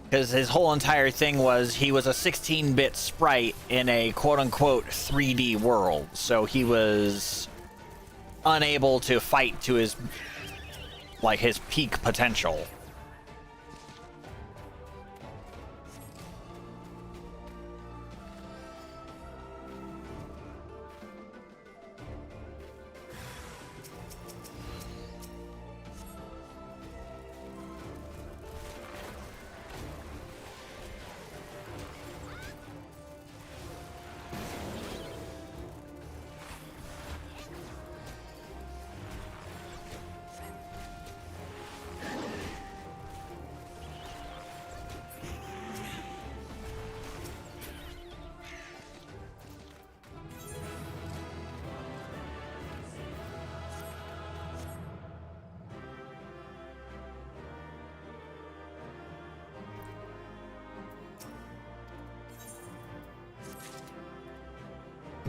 Because his whole entire thing was he was a 16-bit sprite in a quote-unquote 3D world, so he was unable to fight to his peak potential.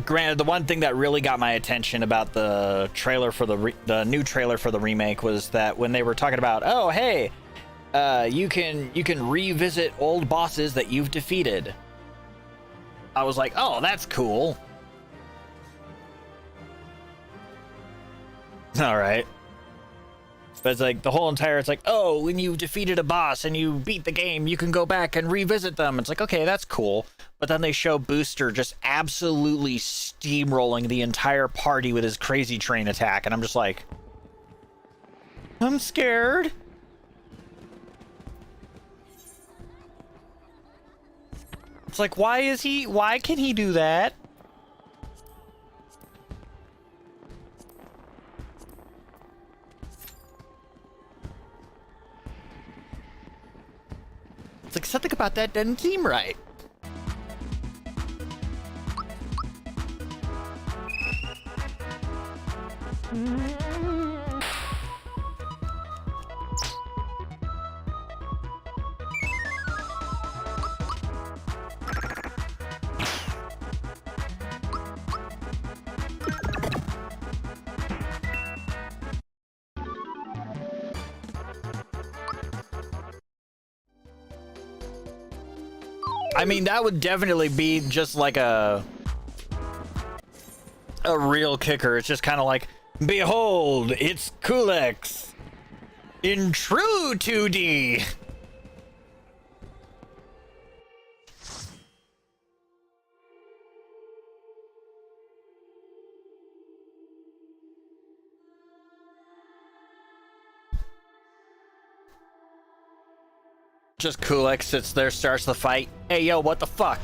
granted, the one thing that really got my attention about the trailer for the new trailer for the remake was that when they were talking about, oh hey, you can revisit old bosses that you've defeated. I was like, oh, that's cool. All right. But it's like the whole entire, it's like, oh, when you defeated a boss and you beat the game, you can go back and revisit them. It's like, okay, that's cool. But then they show Booster just absolutely steamrolling the entire party with his crazy train attack. And I'm just like, I'm scared. It's like, why can he do that? It's like something about that doesn't seem right. I mean, that would definitely be just like a real kicker. It's just kind of like, behold, it's Kulex in true 2D. Just Kulex sits there, starts the fight. Hey, yo, what the fuck?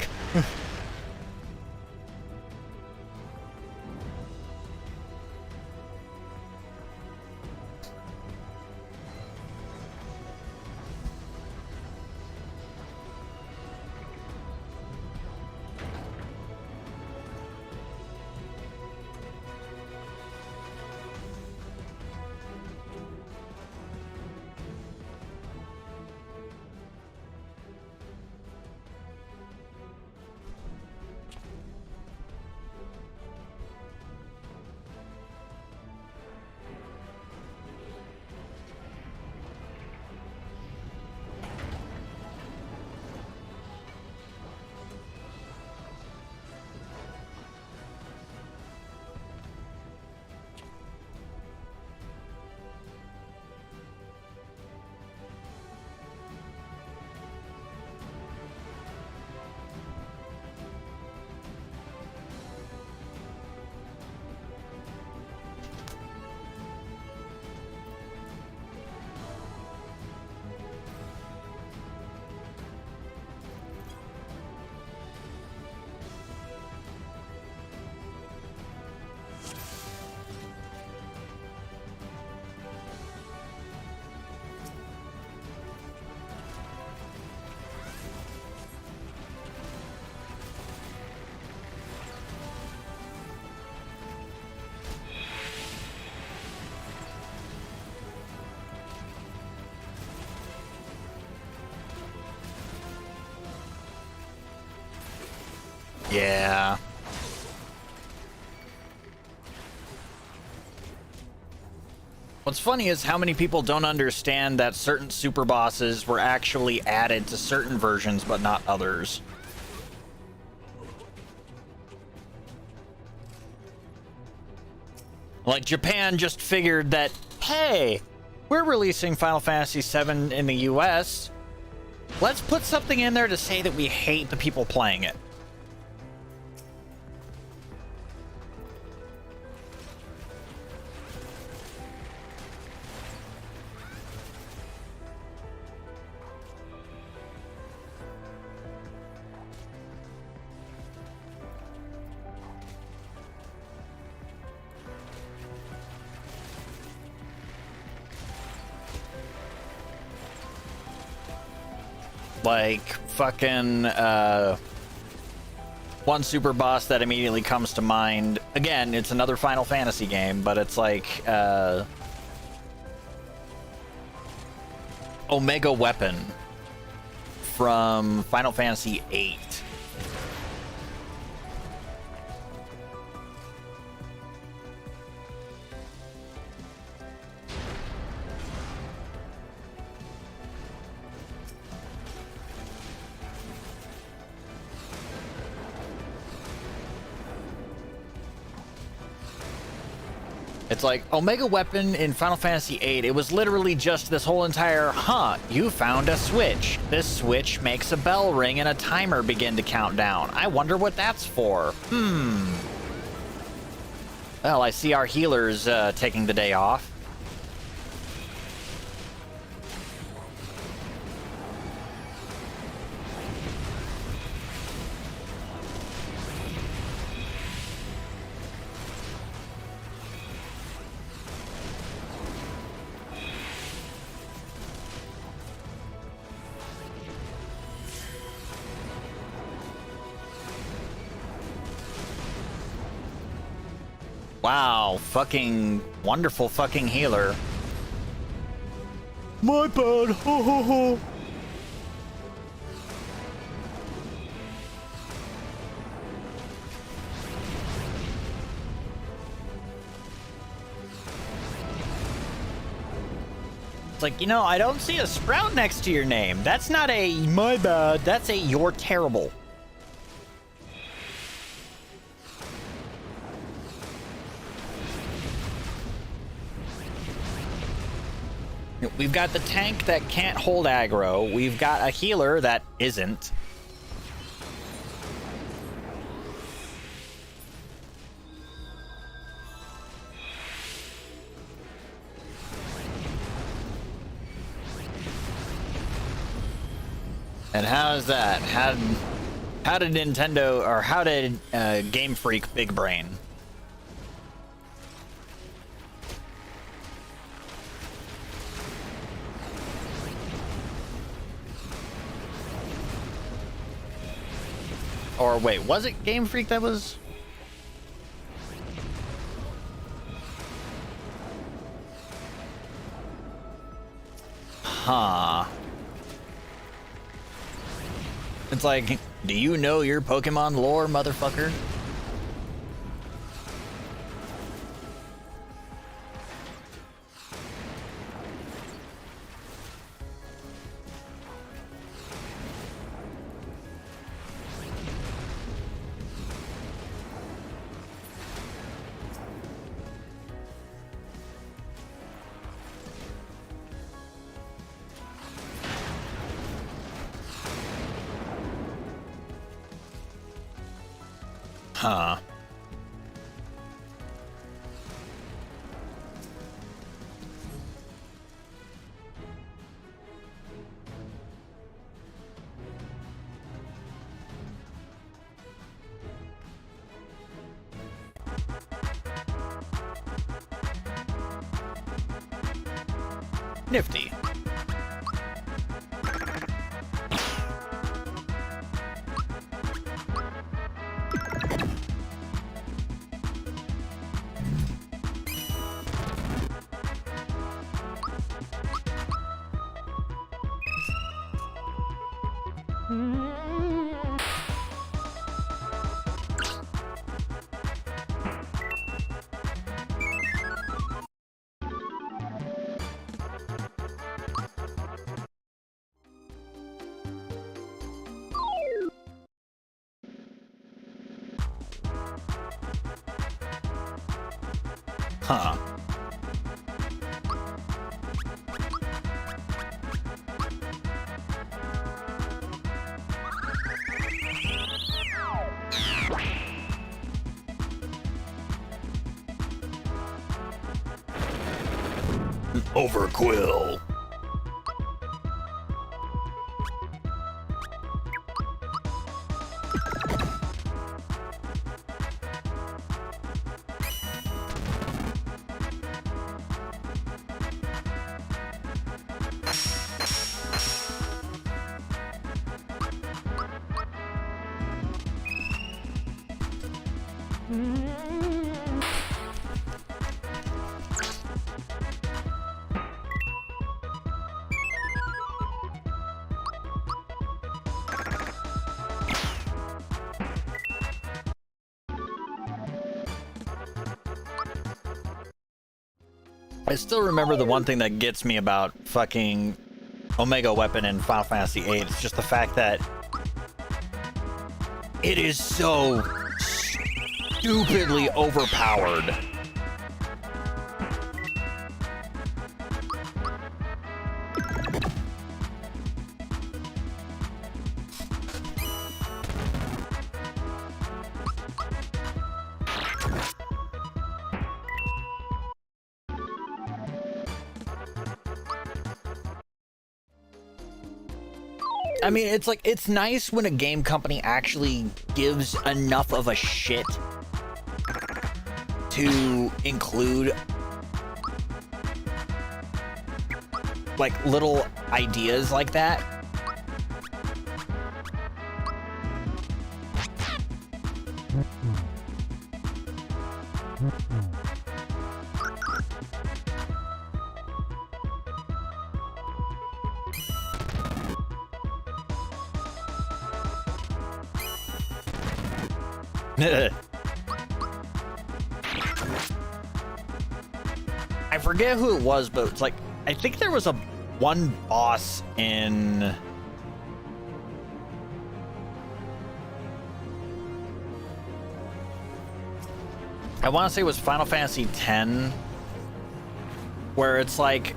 Yeah. What's funny is how many people don't understand that certain super bosses were actually added to certain versions, but not others. Like, Japan just figured that, hey, we're releasing Final Fantasy VII in the US. Let's put something in there to say that we hate the people playing it. Like, fucking, one super boss that immediately comes to mind. Again, it's another Final Fantasy game, but it's like, Omega Weapon from Final Fantasy VIII. It's like Omega Weapon in Final Fantasy VIII. It was literally just this whole entire, you found a switch. This switch makes a bell ring and a timer begin to count down. I wonder what that's for. Well, I see our healers taking the day off. Wow, fucking wonderful fucking healer. My bad, ho ho ho. It's like, you know, I don't see a sprout next to your name. That's not a my bad, that's a you're terrible. We've got the tank that can't hold aggro. We've got a healer that isn't. And how is that? How did Nintendo, or how did Game Freak Big Brain? Or wait, was it Game Freak that was? Huh. It's like, do you know your Pokemon lore, motherfucker? Huh. Nifty. Huh. Overquill. I still remember the one thing that gets me about fucking Omega Weapon in Final Fantasy VIII. It's just the fact that it is so stupidly overpowered. I mean, it's like, it's nice when a game company actually gives enough of a shit to include like little ideas like that. I forget who it was, but it's like, I think there was one boss in I want to say it was Final Fantasy X, where it's like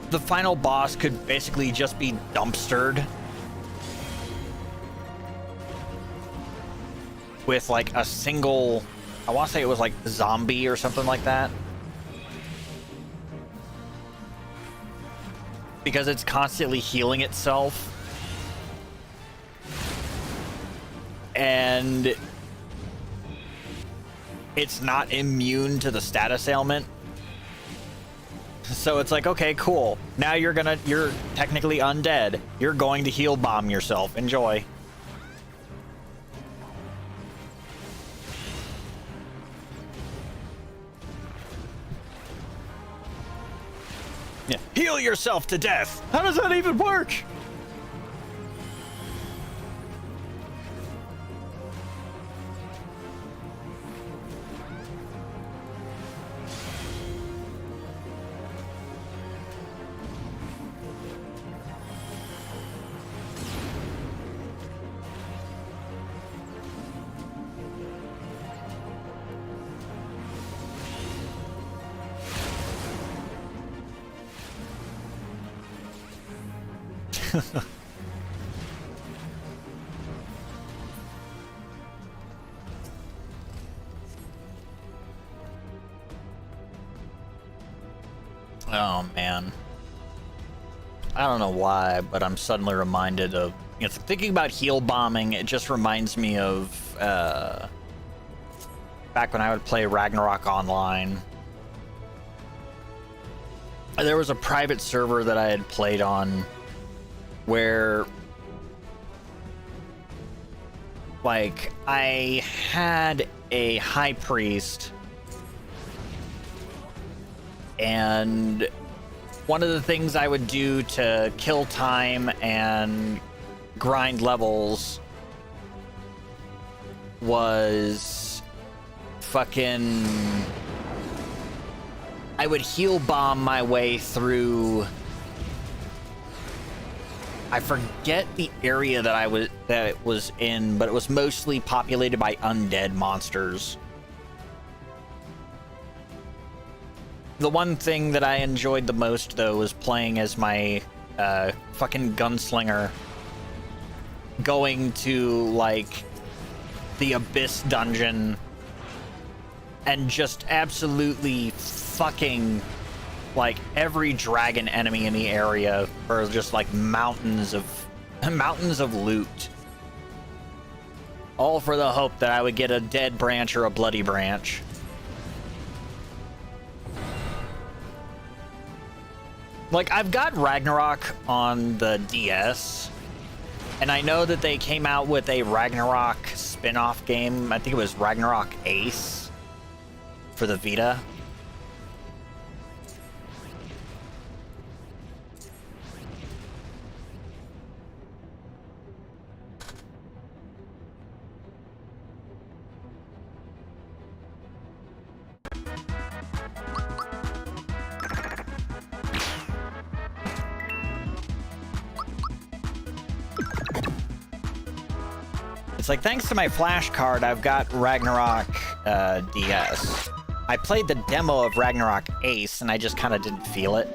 the final boss could basically just be dumpstered with like a single, I want to say it was like zombie or something like that. Because it's constantly healing itself. And it's not immune to the status ailment. So it's like, okay, cool. Now you're technically undead. You're going to heal bomb yourself. Enjoy. Yeah. Heal yourself to death. How does that even work? Oh man, I don't know why, but I'm suddenly reminded of, you know, thinking about heal bombing. It just reminds me of back when I would play Ragnarok Online. There was a private server that I had played on where, like, I had a high priest, and one of the things I would do to kill time and grind levels was fucking, I would heal bomb my way through, I forget the area that it was in, but it was mostly populated by undead monsters. The one thing that I enjoyed the most, though, was playing as my fucking gunslinger, going to, like, the Abyss dungeon and just absolutely fucking, like, every dragon enemy in the area for just, like, mountains of loot. All for the hope that I would get a dead branch or a bloody branch. Like, I've got Ragnarok on the DS, and I know that they came out with a Ragnarok spin-off game. I think it was Ragnarok Ace for the Vita. It's like, thanks to my flash card, I've got Ragnarok DS. I played the demo of Ragnarok Ace, and I just kind of didn't feel it.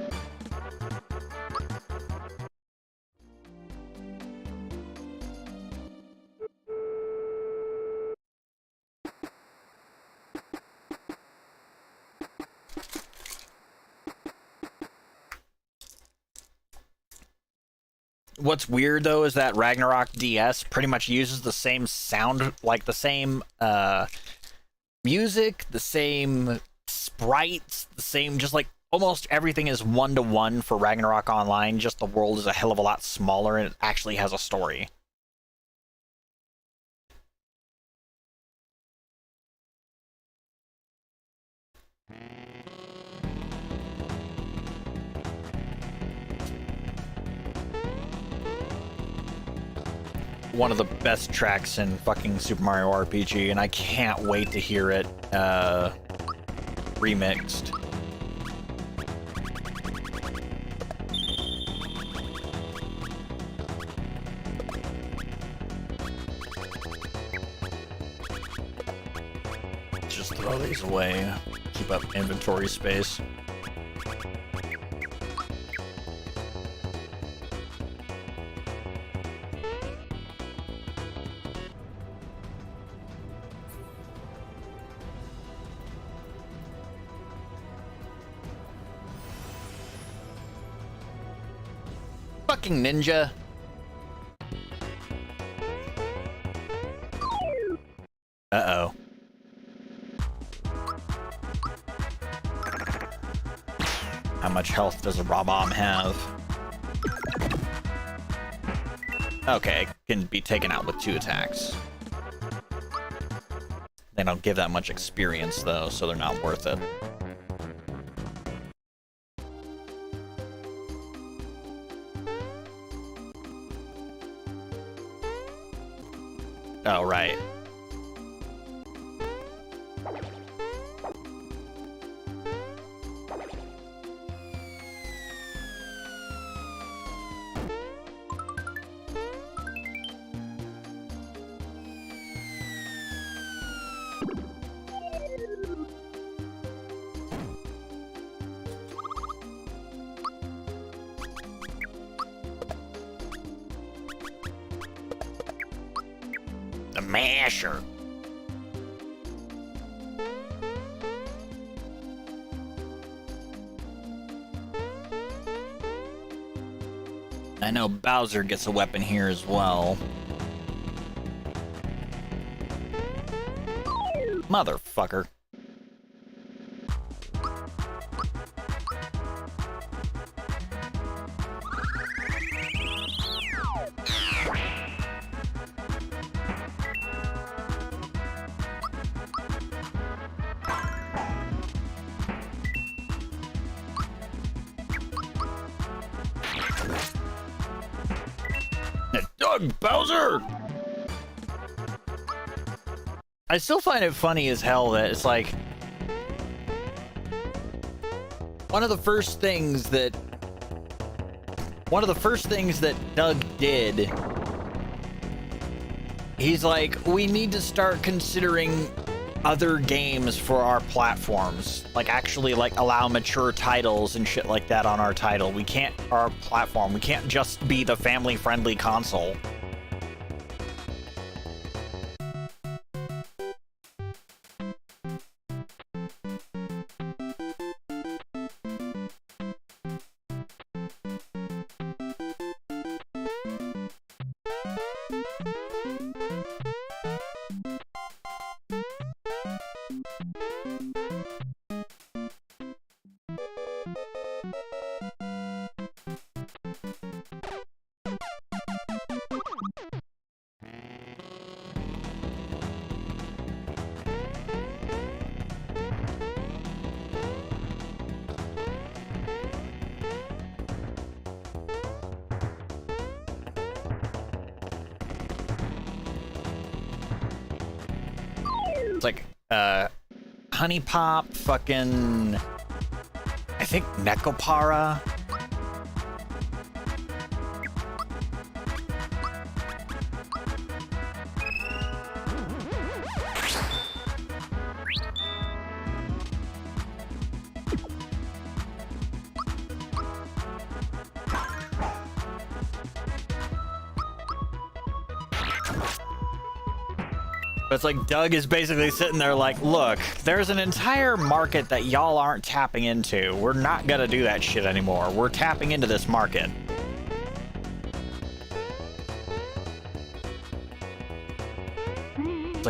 What's weird though is that Ragnarok DS pretty much uses the same sound, like the same music, the same sprites, the same, just like almost everything is 1-to-1 for Ragnarok Online, just the world is a hell of a lot smaller and it actually has a story. One of the best tracks in fucking Super Mario RPG, and I can't wait to hear it remixed. Just throw these away, keep up inventory space. Fucking ninja. Uh-oh. How much health does a Raw-Bomb have? Okay, can be taken out with 2 attacks. They don't give that much experience though, so they're not worth it. Oh, right. The masher. I know Bowser gets a weapon here as well. Motherfucker. Doug Bowser! I still find it funny as hell that it's like one of the first things that Doug did, he's like, we need to start considering other games for our platforms, like actually like allow mature titles and shit like that on our our platform. We can't just be the family friendly console. It's like, Honey Pop, fucking, I think Nekopara. It's like Doug is basically sitting there like, look, there's an entire market that y'all aren't tapping into. We're not gonna do that shit anymore. We're tapping into this market.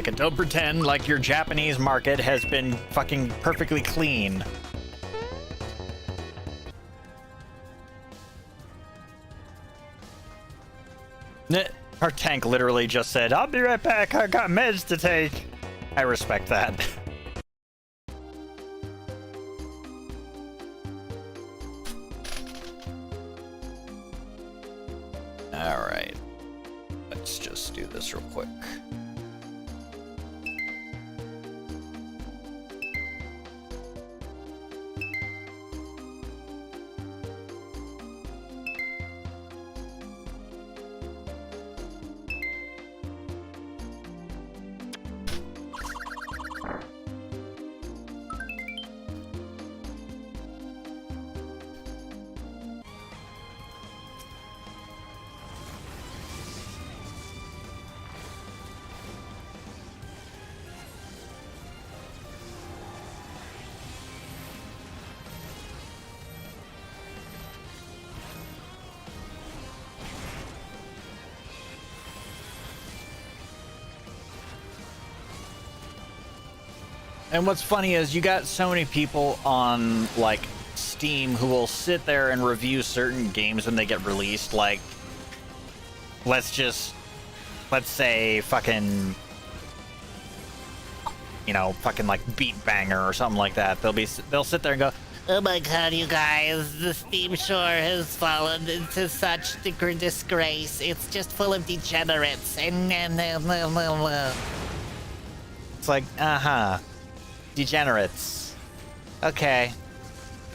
like, don't pretend like your Japanese market has been fucking perfectly clean. Our tank literally just said, I'll be right back, I got meds to take. I respect that. Alright. Let's just do this real quick. And what's funny is you got so many people on, like, Steam who will sit there and review certain games when they get released. Like, let's say fucking, you know, fucking like Beat Banger or something like that. They'll sit there and go, oh my god, you guys, the Steam shore has fallen into such disgrace. It's just full of degenerates. It's like, degenerates. Okay.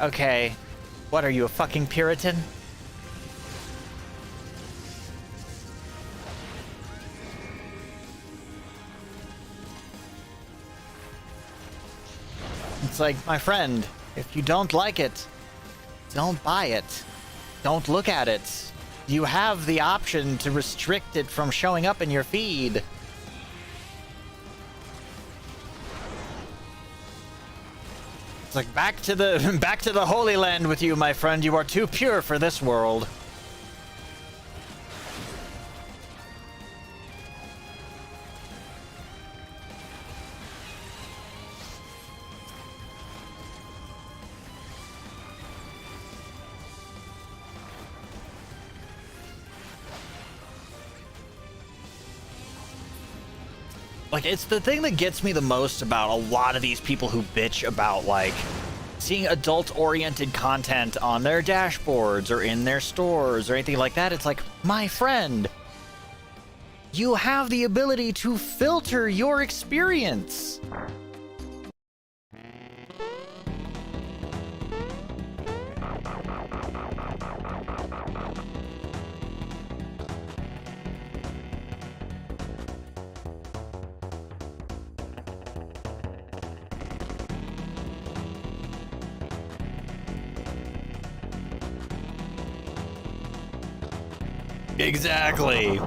Okay. What are you, a fucking Puritan? It's like, my friend, if you don't like it, don't buy it. Don't look at it. You have the option to restrict it from showing up in your feed. It's like, back to the Holy Land with you, my friend. You are too pure for this world. Like, it's the thing that gets me the most about a lot of these people who bitch about, like, seeing adult-oriented content on their dashboards or in their stores or anything like that. It's like, my friend, you have the ability to filter your experience. Exactly.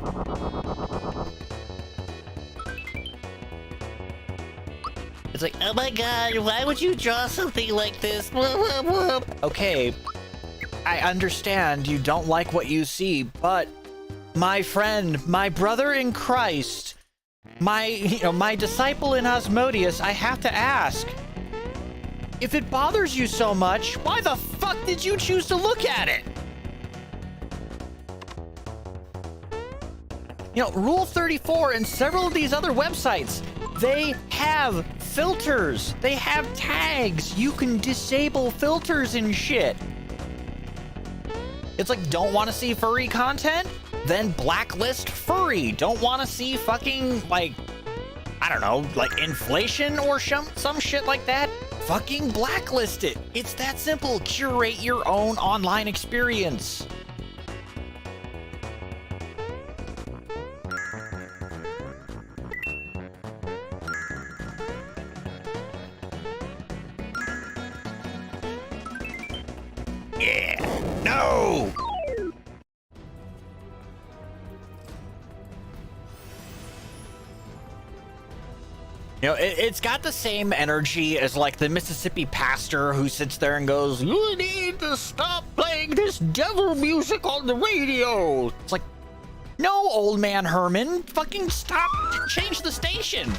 It's like, oh my god, why would you draw something like this? Okay, I understand you don't like what you see, but my friend, my brother in Christ, my disciple in Asmodeus, I have to ask, if it bothers you so much, why the fuck did you choose to look at it? You know, Rule 34 and several of these other websites, they have filters. They have tags. You can disable filters and shit. It's like, don't want to see furry content? Then blacklist furry. Don't want to see fucking, like, I don't know, like inflation or some shit like that? Fucking blacklist it. It's that simple. Curate your own online experience. Yeah. No! You know, it's got the same energy as, like, the Mississippi pastor who sits there and goes, you need to stop playing this devil music on the radio. It's like, No, old man Herman. Fucking stop. Change the station.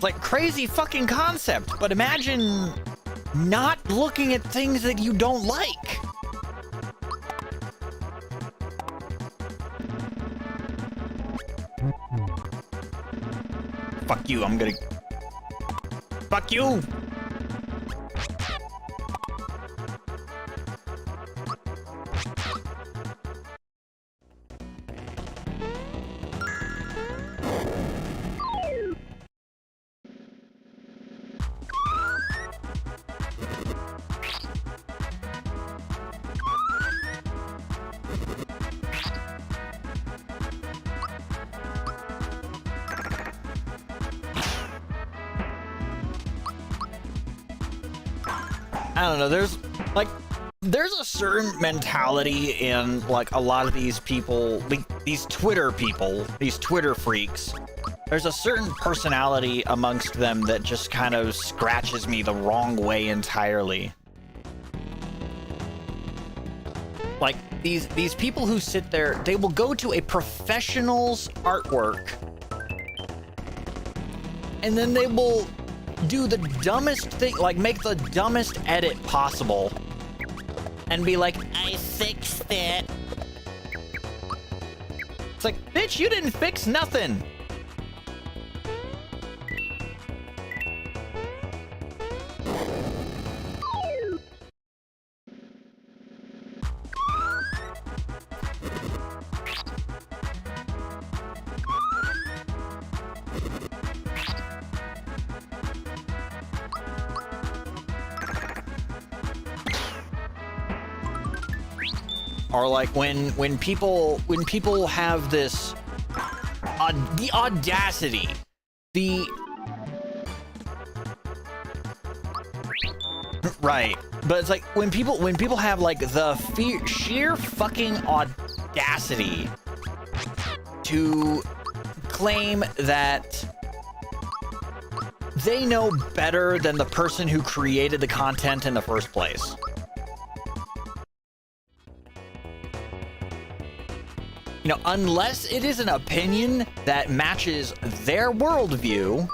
Like, crazy fucking concept, but imagine not looking at things that you don't like. Fuck you, I'm gonna... Fuck you! I don't know, there's a certain mentality in, like, a lot of these people, these Twitter people, these Twitter freaks. There's a certain personality amongst them that just kind of scratches me the wrong way entirely. Like, these people who sit there, they will go to a professional's artwork, and then they will do the dumbest thing, like make the dumbest edit possible, and be like, I fixed it. it's like, bitch, you didn't fix nothing. Or like when people have this the audacity, right, but it's like when people have like the sheer fucking audacity to claim that they know better than the person who created the content in the first place. You know, unless it is an opinion that matches their worldview,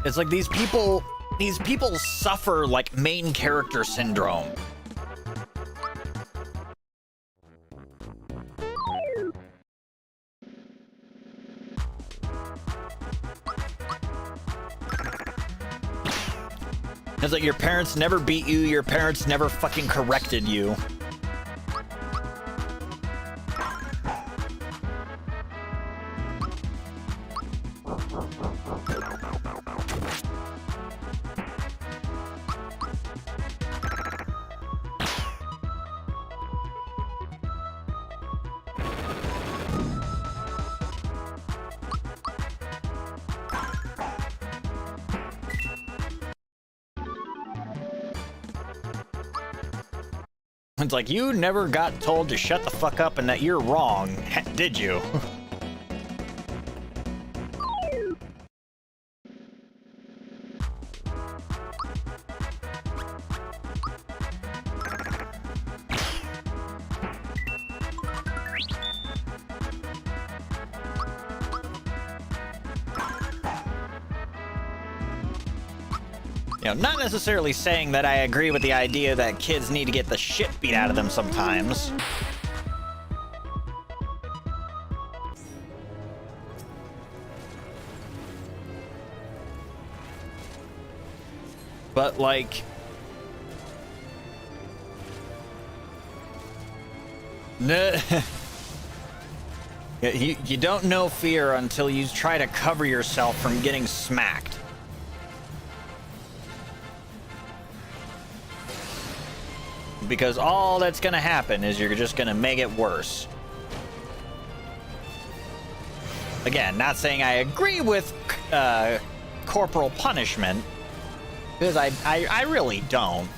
it's like these people suffer like main character syndrome. It's like your parents never beat you, your parents never fucking corrected you. It's like, you never got told to shut the fuck up and that you're wrong, did you? You know, not necessarily saying that I agree with the idea that kids need to get the shit beat out of them sometimes. But, like, No. You don't know fear until you try to cover yourself from getting smacked. Because all that's gonna happen is you're just gonna make it worse. Again, not saying I agree with corporal punishment, because I really don't.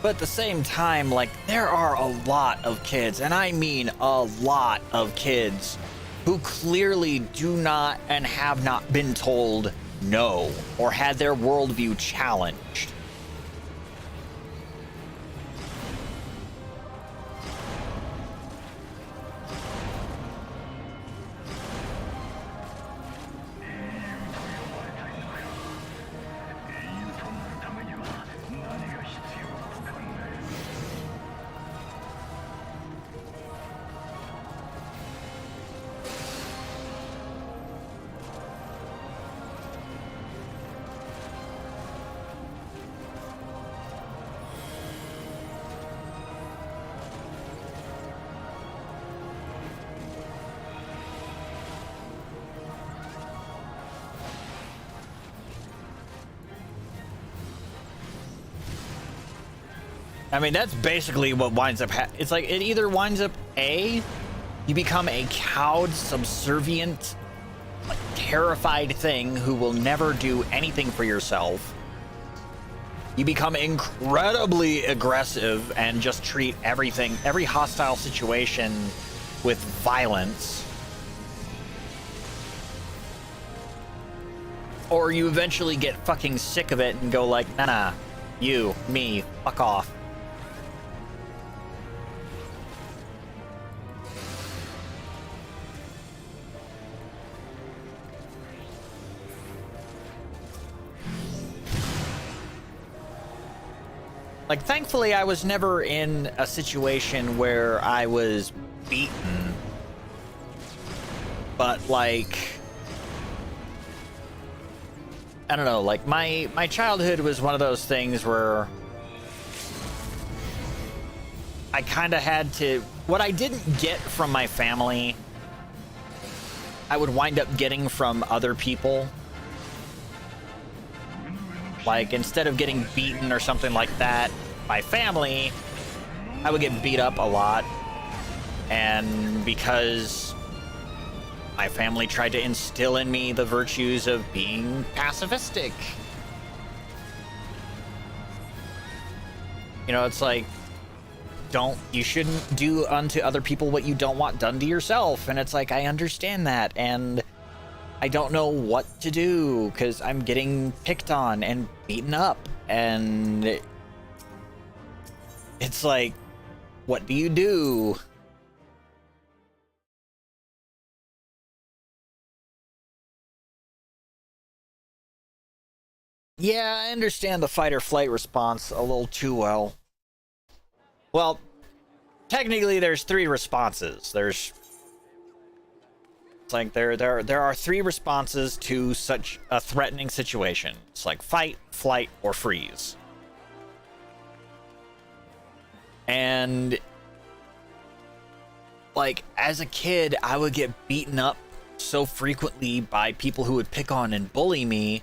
But at the same time, like, there are a lot of kids, and I mean a lot of kids, who clearly do not and have not been told no, or had their worldview challenged. I mean, that's basically what winds up it's like, it either winds up A, you become a cowed, subservient, like, terrified thing who will never do anything for yourself. You become incredibly aggressive and just treat everything, every hostile situation with violence. Or you eventually get fucking sick of it and go like, nah, you, me, fuck off. Like, thankfully, I was never in a situation where I was beaten. But, like, I don't know, like, my childhood was one of those things where I kind of had to... What I didn't get from my family, I would wind up getting from other people. Like, instead of getting beaten or something like that, my family, I would get beat up a lot. And because my family tried to instill in me the virtues of being pacifistic. You know, it's like, you shouldn't do unto other people what you don't want done to yourself. And it's like, I understand that, and I don't know what to do because I'm getting picked on and beaten up, and it's like, what do you do? Yeah, I understand the fight or flight response a little too well. Well, technically there's three responses. It's like there are three responses to such a threatening situation. It's like fight, flight, or freeze. And like, as a kid, I would get beaten up so frequently by people who would pick on and bully me.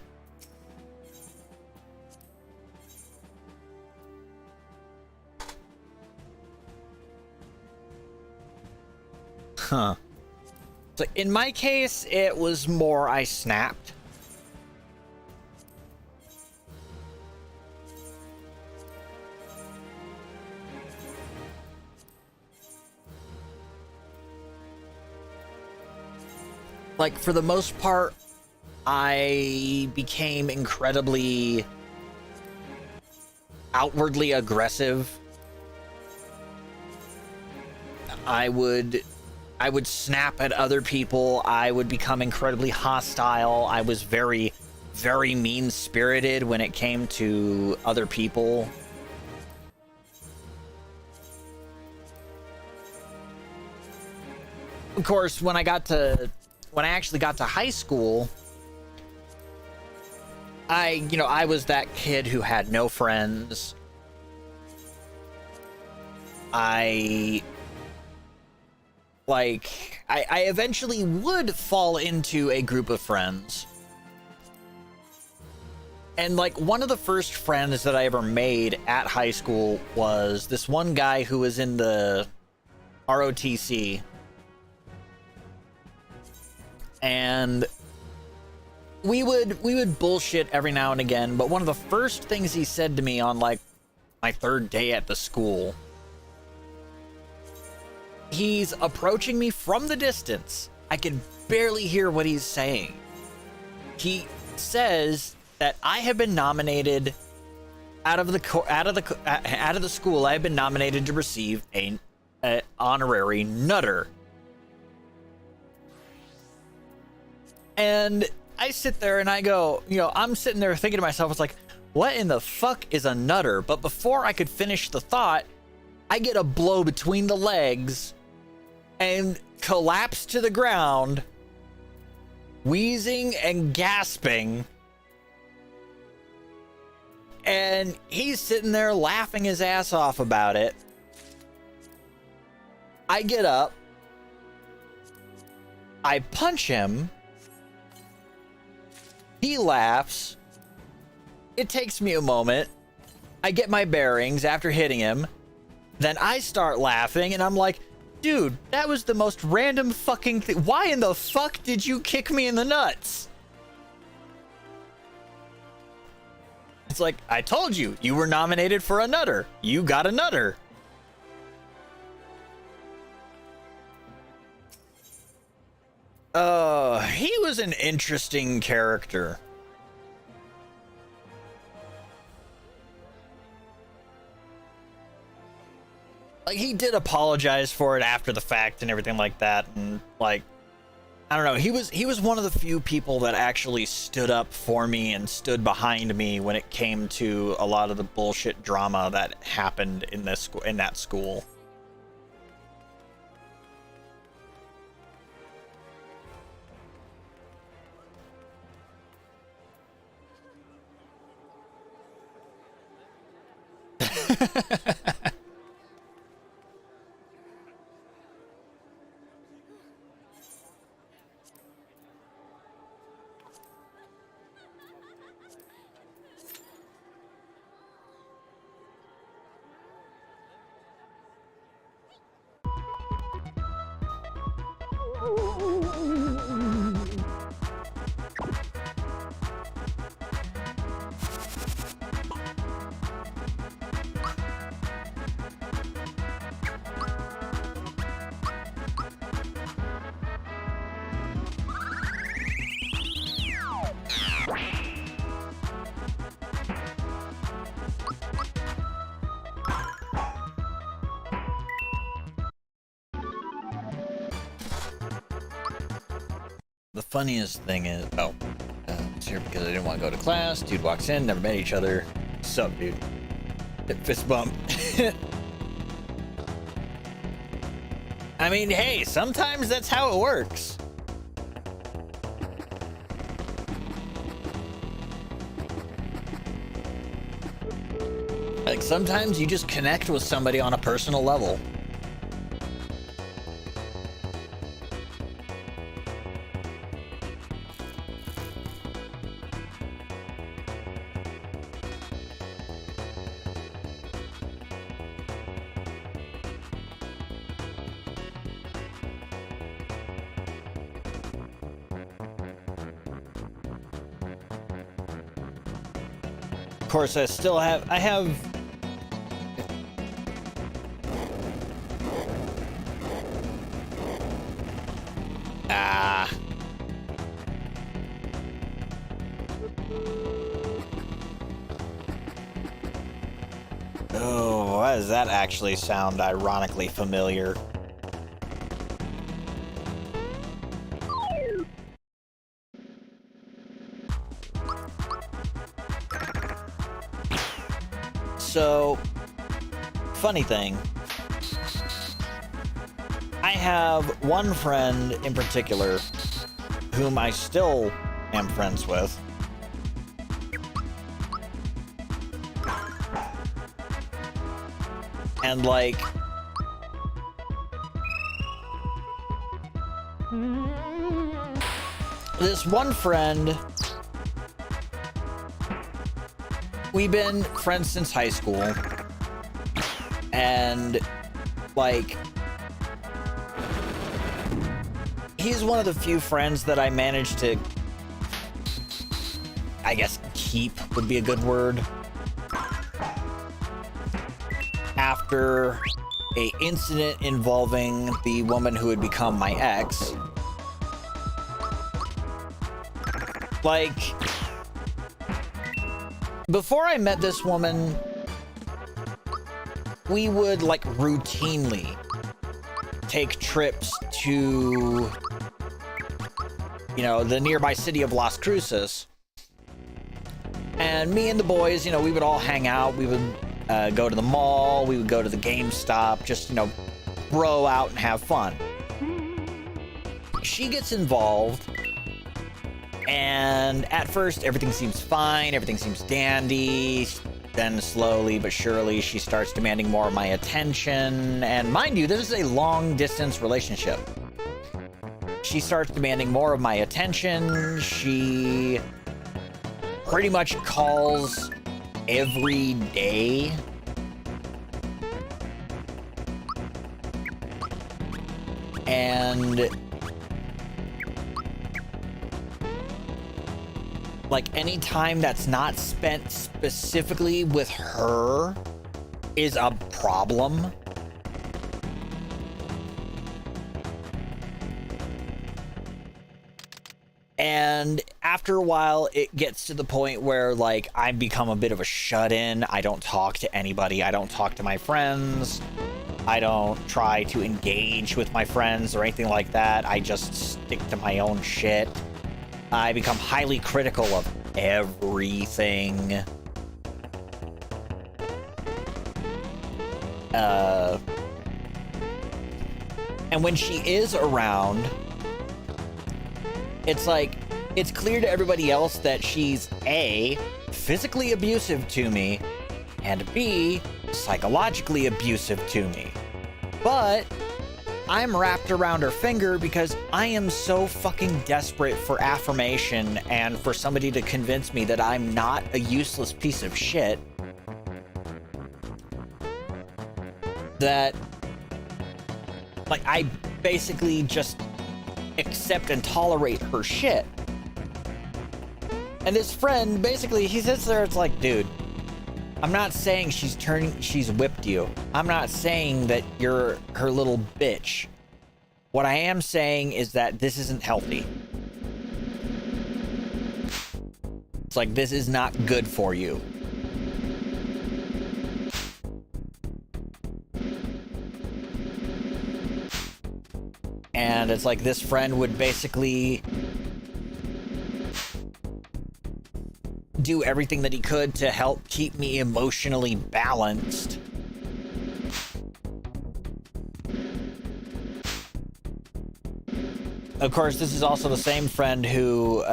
Huh. So in my case, it was more I snapped. Like, for the most part, I became incredibly outwardly aggressive. I would snap at other people. I would become incredibly hostile. I was very, very mean-spirited when it came to other people. of course, when I actually got to high school, I was that kid who had no friends. I eventually would fall into a group of friends. And like one of the first friends that I ever made at high school was this one guy who was in the ROTC. And we would bullshit every now and again, but one of the first things he said to me on like my third day at the school, he's approaching me from the distance. I can barely hear what he's saying. He says that I have been nominated out of the school. I have been nominated to receive a honorary nutter. And I sit there and I go, I'm sitting there thinking to myself, it's like, what in the fuck is a nutter? But before I could finish the thought, I get a blow between the legs and collapse to the ground, wheezing and gasping. And he's sitting there laughing his ass off about it. I get up. I punch him. He laughs. It takes me a moment. I get my bearings after hitting him. Then I start laughing and I'm like, dude, that was the most random fucking thing. Why in the fuck did you kick me in the nuts? It's like, I told you, you were nominated for a nutter. You got a nutter. He was an interesting character. Like, he did apologize for it after the fact and everything like that, and like, I don't know, he was one of the few people that actually stood up for me and stood behind me when it came to a lot of the bullshit drama that happened in that school. The funniest thing is, it's here because I didn't want to go to class. Dude walks in, never met each other. Sup, dude? Fist bump. I mean, hey, sometimes that's how it works. Like, sometimes you just connect with somebody on a personal level. Of course, I have oh, why does that actually sound ironically familiar? So, funny thing, I have one friend in particular whom I still am friends with. And like, this one friend, we've been friends since high school, and like, he's one of the few friends that I managed to, I guess, keep would be a good word. After a incident involving the woman who had become my ex. Like, before I met this woman, we would like routinely take trips to, you know, the nearby city of Las Cruces. And me and the boys, you know, we would all hang out. We would go to the mall. We would go to the GameStop. Just, you know, bro out and have fun. She gets involved. And at first, everything seems fine. Everything seems dandy. Then slowly but surely, she starts demanding more of my attention. And mind you, this is a long-distance relationship. She starts demanding more of my attention. She pretty much calls every day. And like, any time that's not spent specifically with her is a problem. And after a while, it gets to the point where, like, I've become a bit of a shut-in. I don't talk to anybody. I don't talk to my friends. I don't try to engage with my friends or anything like that. I just stick to my own shit. I become highly critical of everything. And when she is around, it's like, it's clear to everybody else that she's A, physically abusive to me, and B, psychologically abusive to me. But I'm wrapped around her finger because I am so fucking desperate for affirmation and for somebody to convince me that I'm not a useless piece of shit, that, like, I basically just accept and tolerate her shit. And this friend, basically, he sits there, it's like, dude, I'm not saying she's whipped you. I'm not saying that you're her little bitch. What I am saying is that this isn't healthy. It's like, this is not good for you. And it's like, this friend would basically do everything that he could to help keep me emotionally balanced. Of course, this is also the same friend who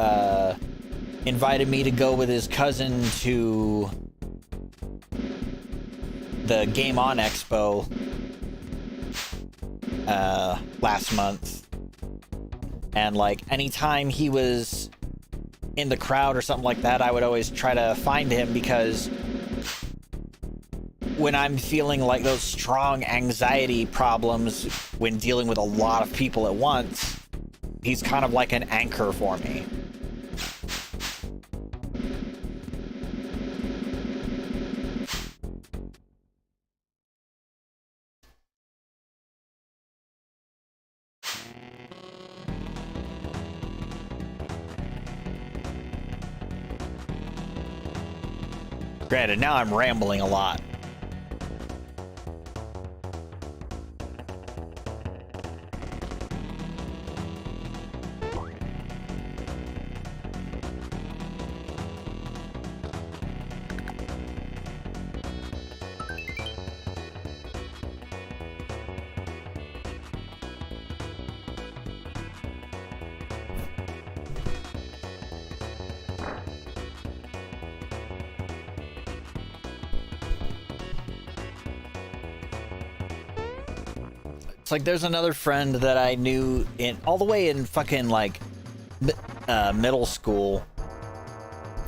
invited me to go with his cousin to the Game On Expo last month. And like, anytime he was in the crowd or something like that, I would always try to find him, because when I'm feeling like those strong anxiety problems when dealing with a lot of people at once, he's kind of like an anchor for me. Granted, now I'm rambling a lot. It's like there's another friend that I knew in all the way in fucking like middle school.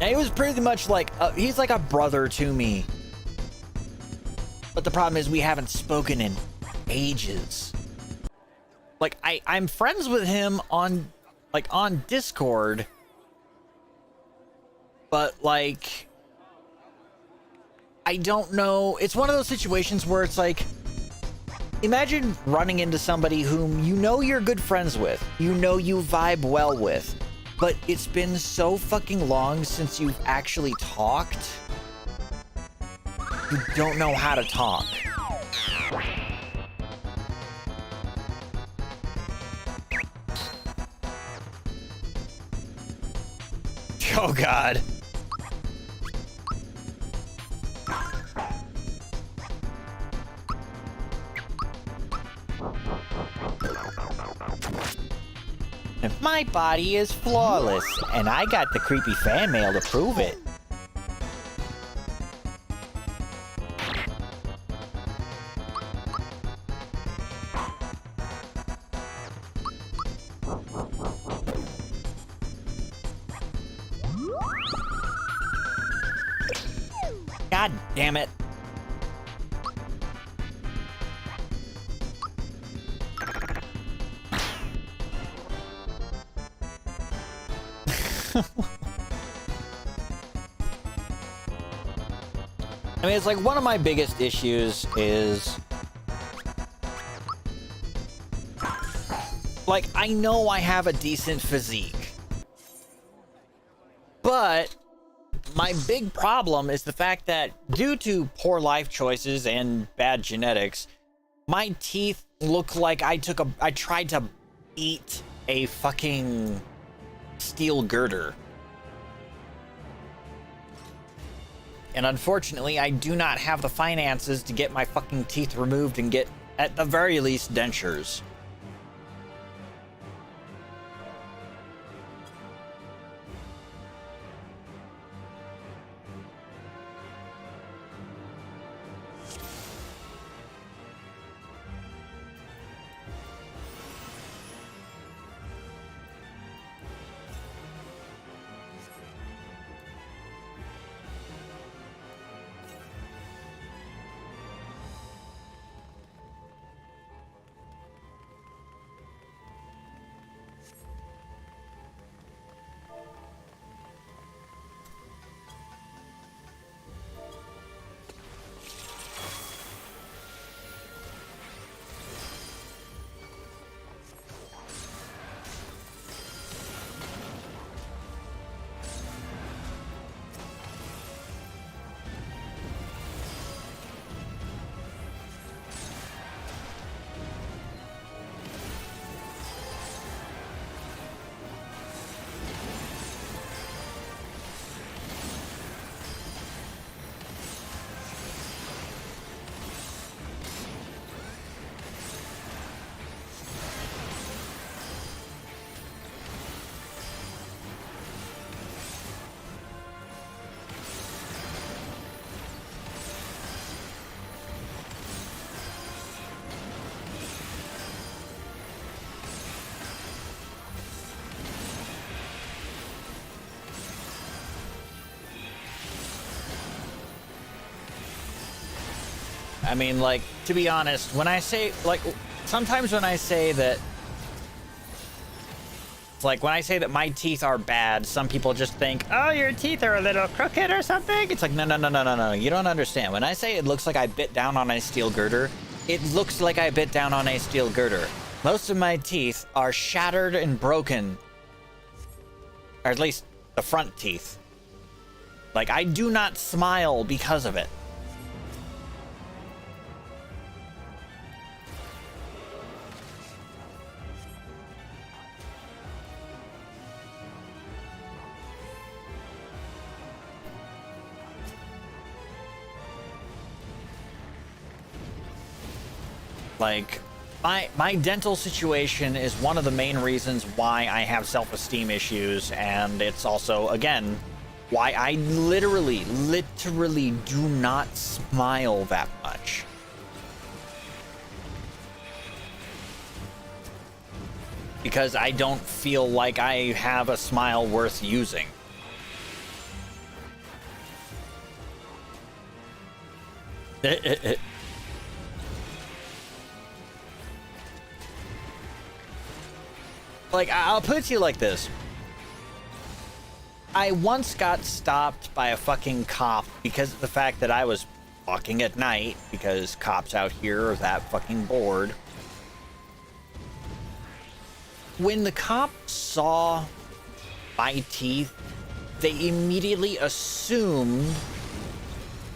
And he was pretty much like he's like a brother to me. But the problem is we haven't spoken in ages. Like I'm friends with him on Discord. But like I don't know. It's one of those situations where it's like, imagine running into somebody whom you know you're good friends with, you know you vibe well with, but it's been so fucking long since you've actually talked. You don't know how to talk. Oh God. My body is flawless, and I got the creepy fan mail to prove it. God damn it. I mean, it's like one of my biggest issues is like I know I have a decent physique, but my big problem is the fact that due to poor life choices and bad genetics, my teeth look like I tried to eat a fucking steel girder. And unfortunately, I do not have the finances to get my fucking teeth removed and get, at the very least, dentures. I mean, like, to be honest, when I say, like, sometimes when I say that, like, when I say that my teeth are bad, some people just think, oh, your teeth are a little crooked or something. It's like, no. You don't understand. When I say it looks like I bit down on a steel girder, it looks like I bit down on a steel girder. Most of my teeth are shattered and broken. Or at least the front teeth. Like, I do not smile because of it. Like, my dental situation is one of the main reasons why I have self-esteem issues, and it's also, again, why I literally do not smile that much. because I don't feel like I have a smile worth using. Like, I'll put it to you like this. I once got stopped by a fucking cop because of the fact that I was walking at night, because cops out here are that fucking bored. When the cop saw my teeth, they immediately assumed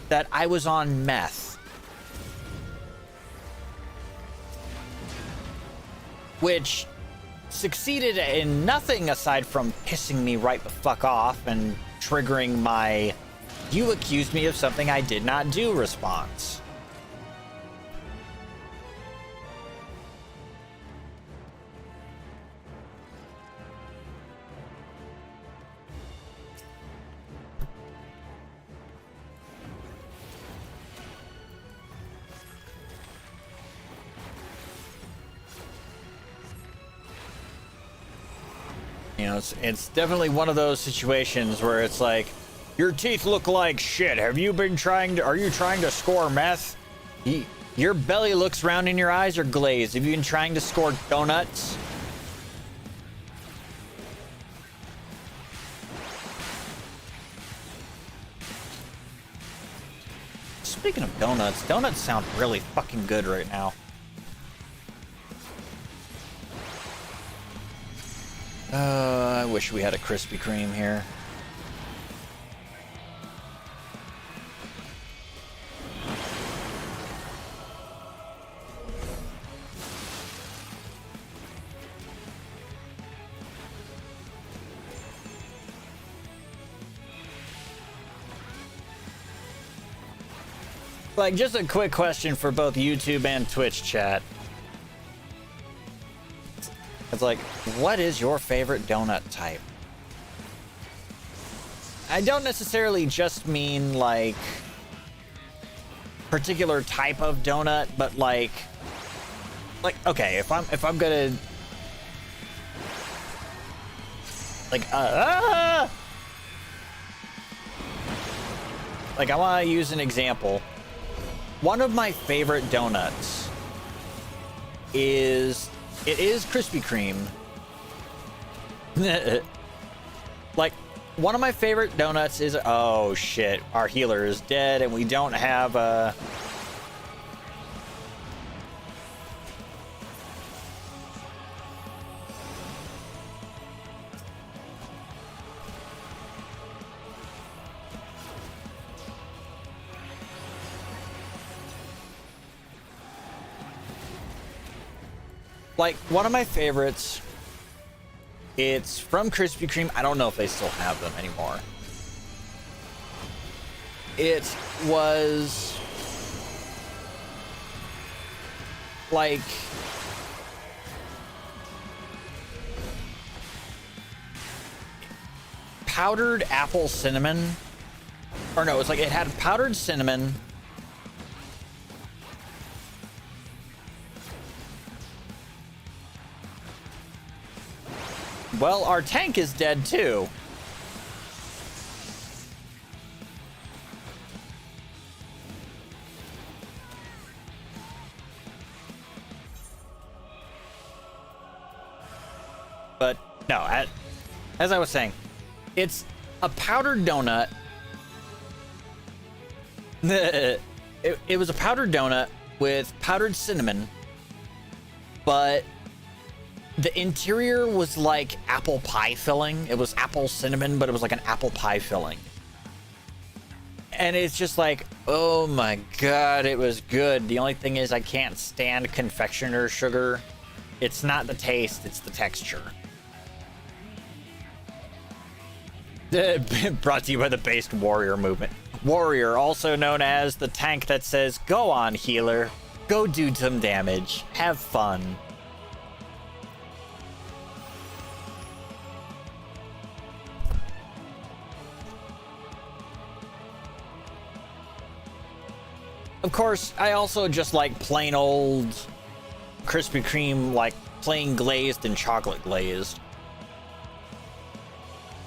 that I was on meth. Which succeeded in nothing aside from pissing me right the fuck off and triggering my "you accused me of something I did not do" response. You know, it's definitely one of those situations where it's like, your teeth look like shit. Are you trying to score meth? Your belly looks round and your eyes are glazed. Have you been trying to score donuts? Speaking of donuts, donuts sound really fucking good right now. I wish we had a Krispy Kreme here. Like, just a quick question for both YouTube and Twitch chat. It's like, what is your favorite donut type? I don't necessarily just mean like particular type of donut, but like okay, if I'm gonna like like, I want to use an example. One of my favorite donuts is Krispy Kreme. Like, one of my favorite donuts is, oh shit, our healer is dead and we don't have a... Like, one of my favorites, it's from Krispy Kreme. I don't know if they still have them anymore. It was like powdered apple cinnamon. Or no, it was like, it had powdered cinnamon, well, our tank is dead too. But no, as I was saying, it's a powdered donut. It was a powdered donut with powdered cinnamon, but the interior was like apple pie filling. It was apple cinnamon, but it was like an apple pie filling. And it's just like, oh my god, it was good. The only thing is I can't stand confectioner sugar. It's not the taste, it's the texture. Brought to you by the Based Warrior movement. Warrior, also known as the tank that says, go on, healer. Go do some damage. Have fun. Of course, I also just like plain old Krispy Kreme, like plain glazed and chocolate glazed.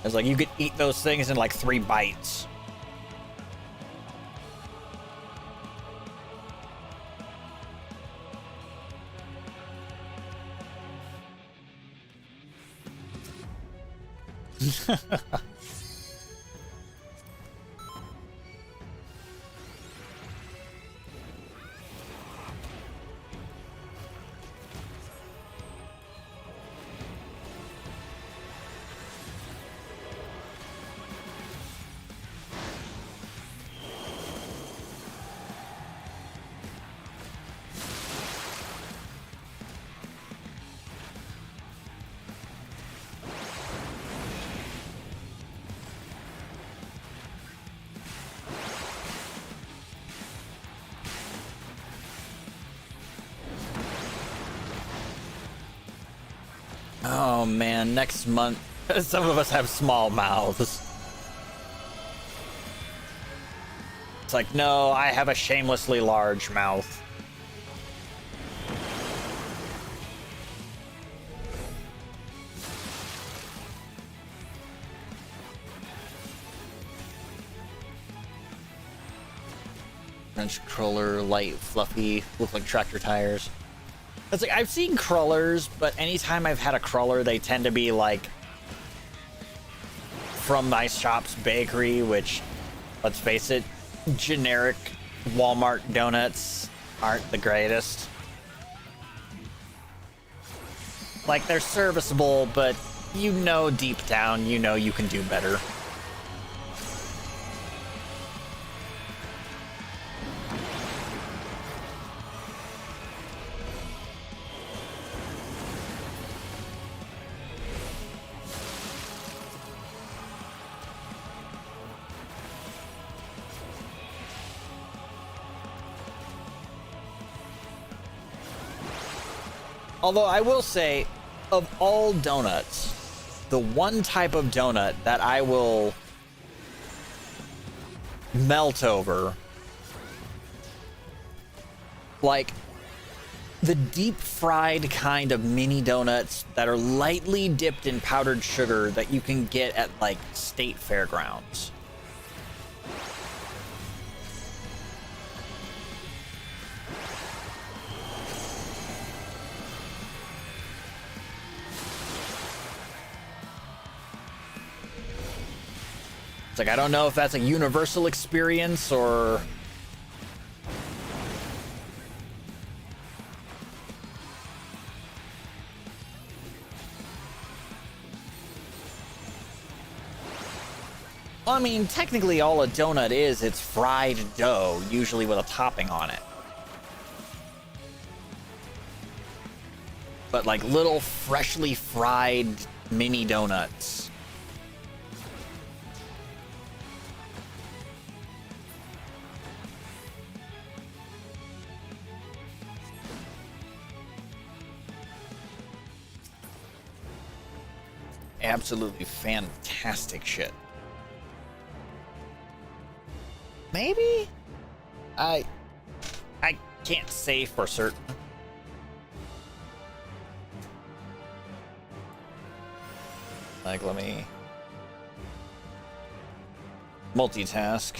It's like you could eat those things in like 3 bites. Oh man, next month, some of us have small mouths. It's like, no, I have a shamelessly large mouth. French crawler, light, fluffy, look like tractor tires. It's like, I've seen crawlers, but anytime I've had a crawler, they tend to be like from my shop's bakery, which, let's face it, generic Walmart donuts aren't the greatest. Like, they're serviceable, but you know deep down, you know you can do better. Although I will say, of all donuts, the one type of donut that I will melt over, like the deep fried kind of mini donuts that are lightly dipped in powdered sugar that you can get at like state fairgrounds. It's like, I don't know if that's a universal experience or... I mean, technically all a donut is, it's fried dough, usually with a topping on it. But like little freshly fried mini donuts. Absolutely fantastic shit. Maybe? I can't say for certain. Like, let me multitask.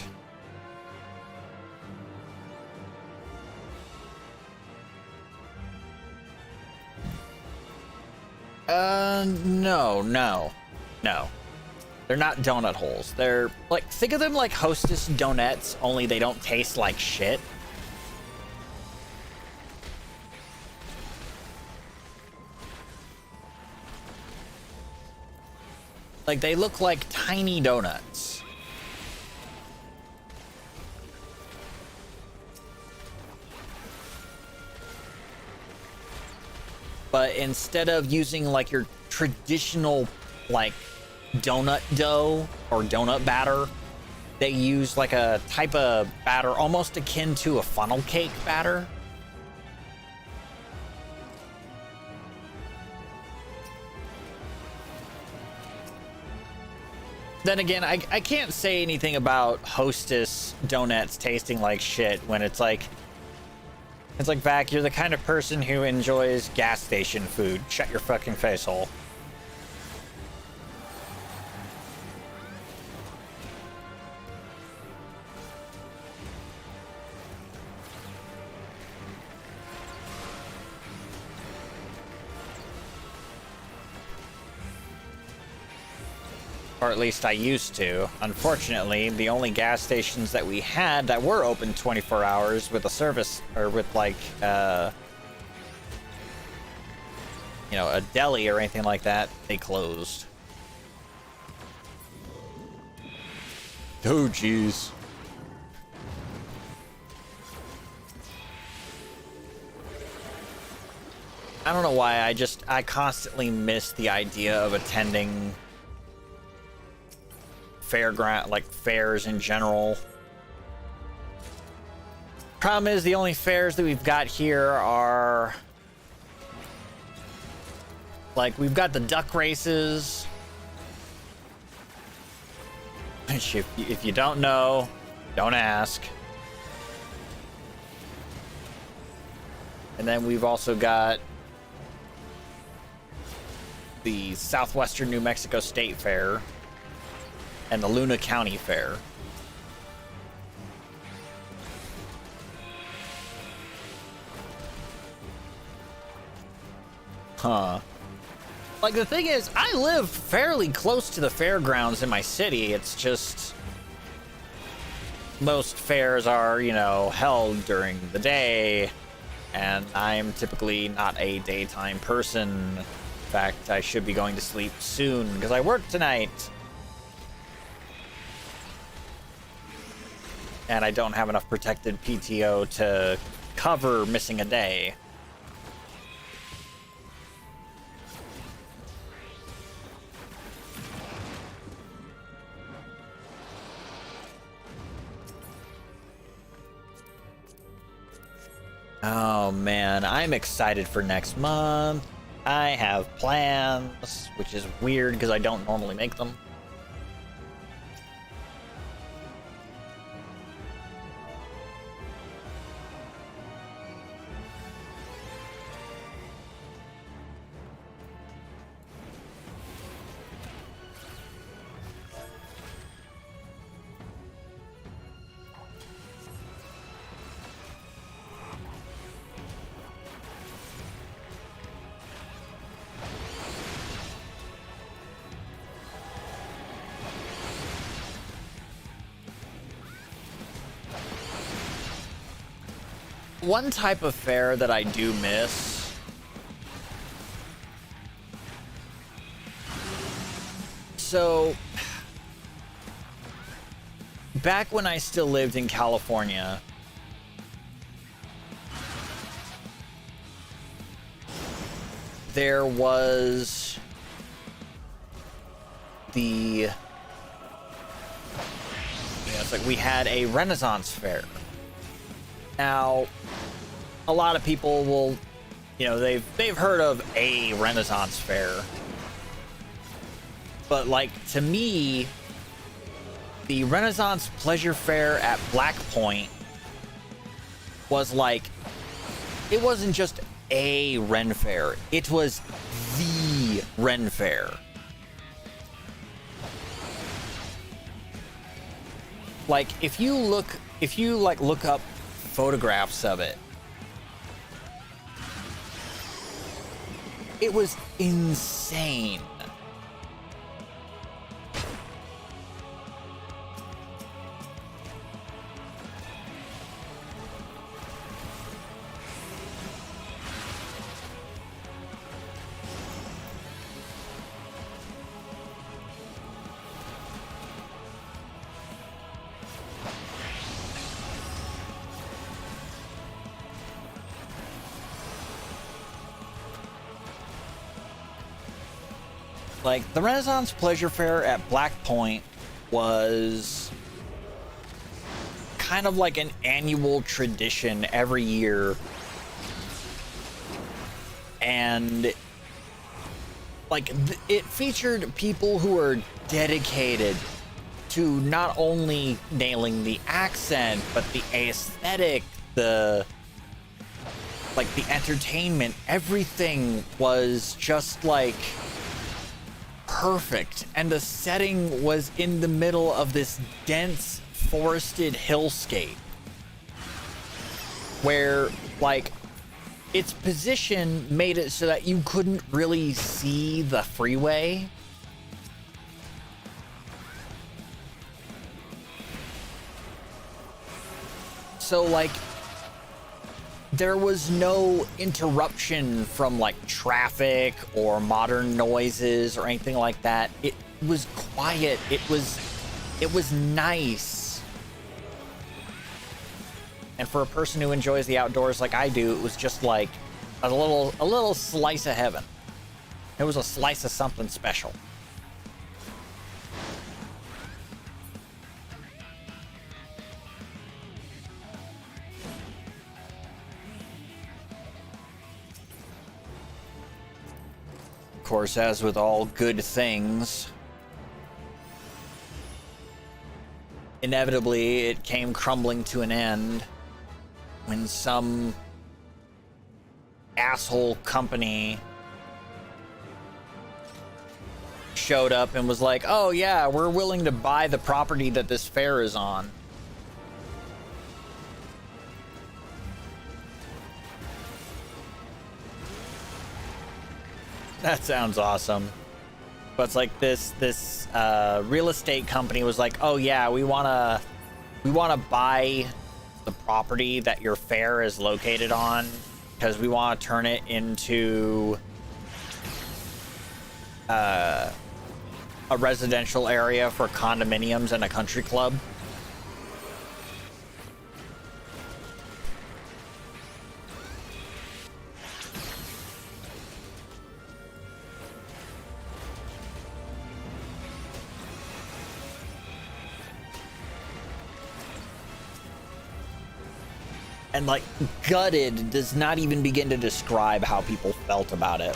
No. They're not donut holes. They're like, think of them like Hostess donuts, only they don't taste like shit. Like, they look like tiny donuts. But instead of using like your traditional like donut dough or donut batter, they use like a type of batter almost akin to a funnel cake batter. Then again, I can't say anything about Hostess donuts tasting like shit when it's like, It's like, Vac, you're the kind of person who enjoys gas station food. Shut your fucking face hole. Or at least I used to. Unfortunately, the only gas stations that we had that were open 24 hours with a service, or with like, you know, a deli or anything like that, they closed. Oh, jeez. I don't know why, I constantly miss the idea of attending fairs in general. Problem is, the only fairs that we've got here are like, we've got the duck races, which if you don't know, don't ask. And then we've also got the Southwestern New Mexico State Fair and the Luna County Fair. Huh. Like, the thing is, I live fairly close to the fairgrounds in my city. It's just most fairs are, you know, held during the day, and I'm typically not a daytime person. In fact, I should be going to sleep soon because I work tonight. And I don't have enough protected PTO to cover missing a day. Oh man, I'm excited for next month. I have plans, which is weird because I don't normally make them. One type of fair that I do miss so back when I still lived in California, there was it's like we had a Renaissance fair. Now, a lot of people will, you know, they've heard of a Renaissance fair. But like, to me, the Renaissance Pleasure Fair at Black Point was like, it wasn't just a Ren Fair, it was the Ren Fair. Like, if you look up photographs of it, it was insane. Like, the Renaissance Pleasure Fair at Black Point was kind of like an annual tradition every year. And, like, it featured people who are dedicated to not only nailing the accent, but the aesthetic, the like the entertainment, everything was just like perfect. And the setting was in the middle of this dense forested hillscape where like its position made it so that you couldn't really see the freeway. So like there was no interruption from like traffic or modern noises or anything like that. It was quiet. It was nice. And for a person who enjoys the outdoors like I do, it was just like a little slice of heaven. It was a slice of something special. Of course, as with all good things, inevitably it came crumbling to an end when some asshole company showed up and was like, oh yeah, we're willing to buy the property that this fair is on. That sounds awesome. But it's like this real estate company was like, oh yeah, we wanna buy the property that your fair is located on because we want to turn it into a residential area for condominiums and a country club. And like gutted does not even begin to describe how people felt about it.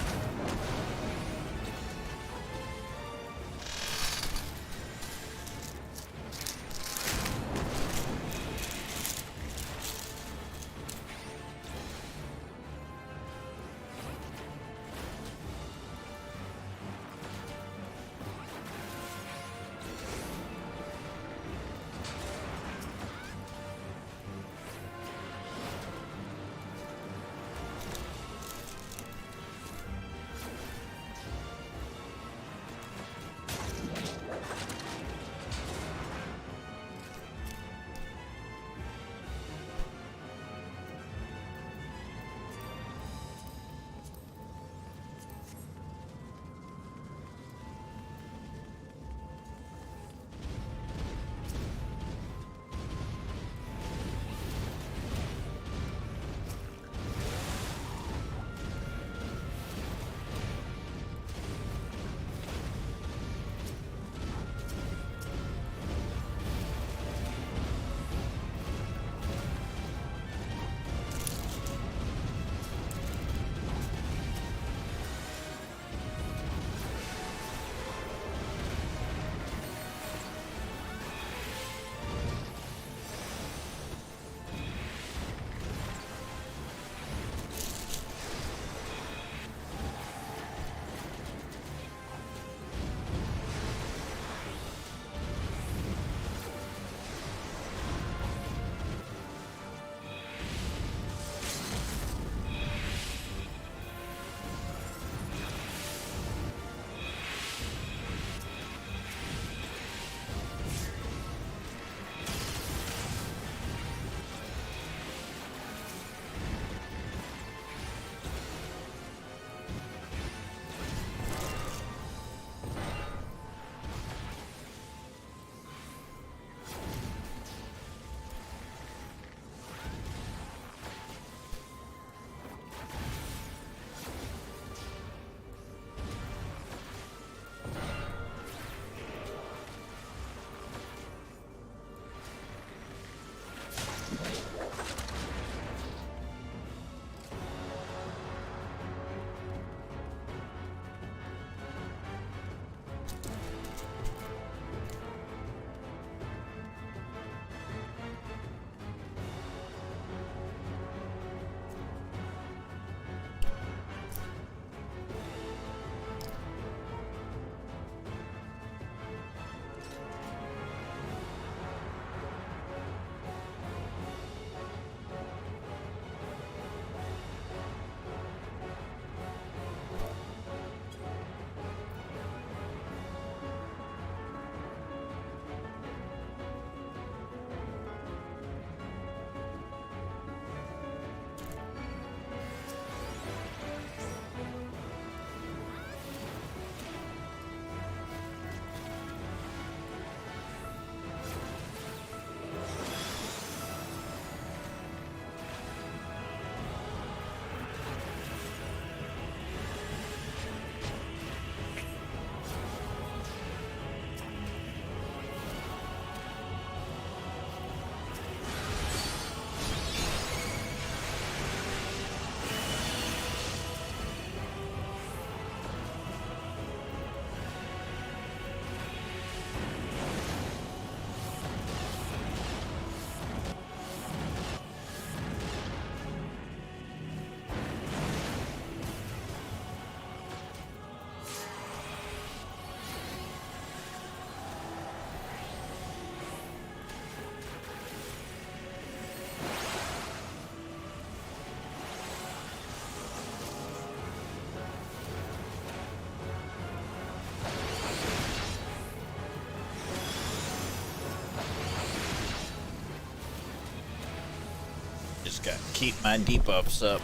Gotta keep my debuffs up.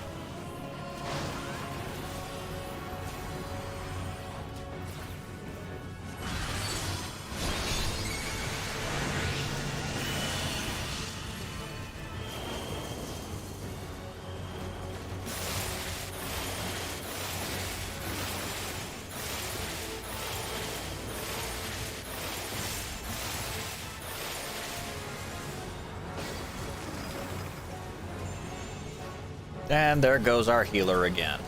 And there goes our healer again.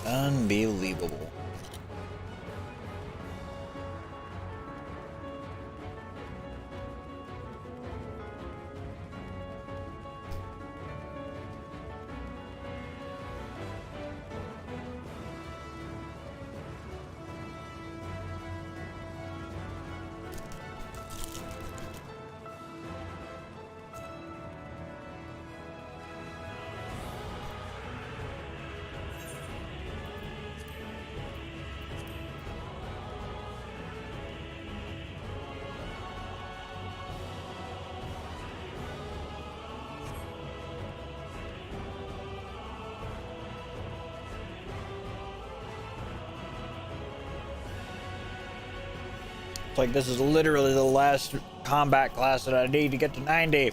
Unbelievable. Like, this is literally the last combat class that I need to get to 90.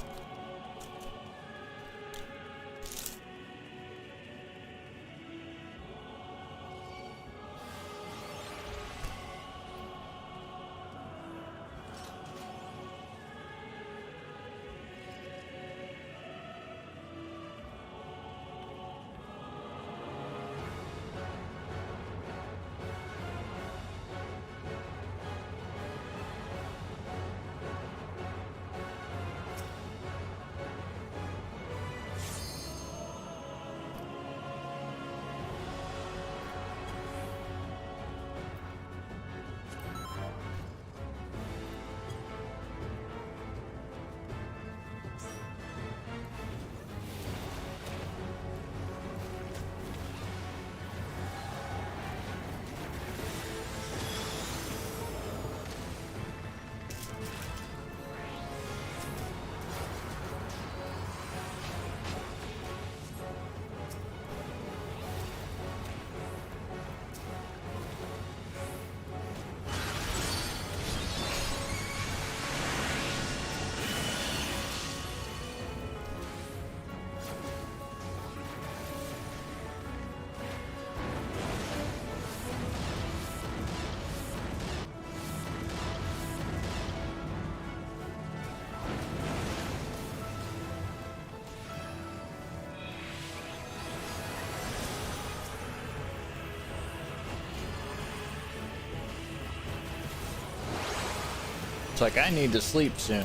It's like I need to sleep soon.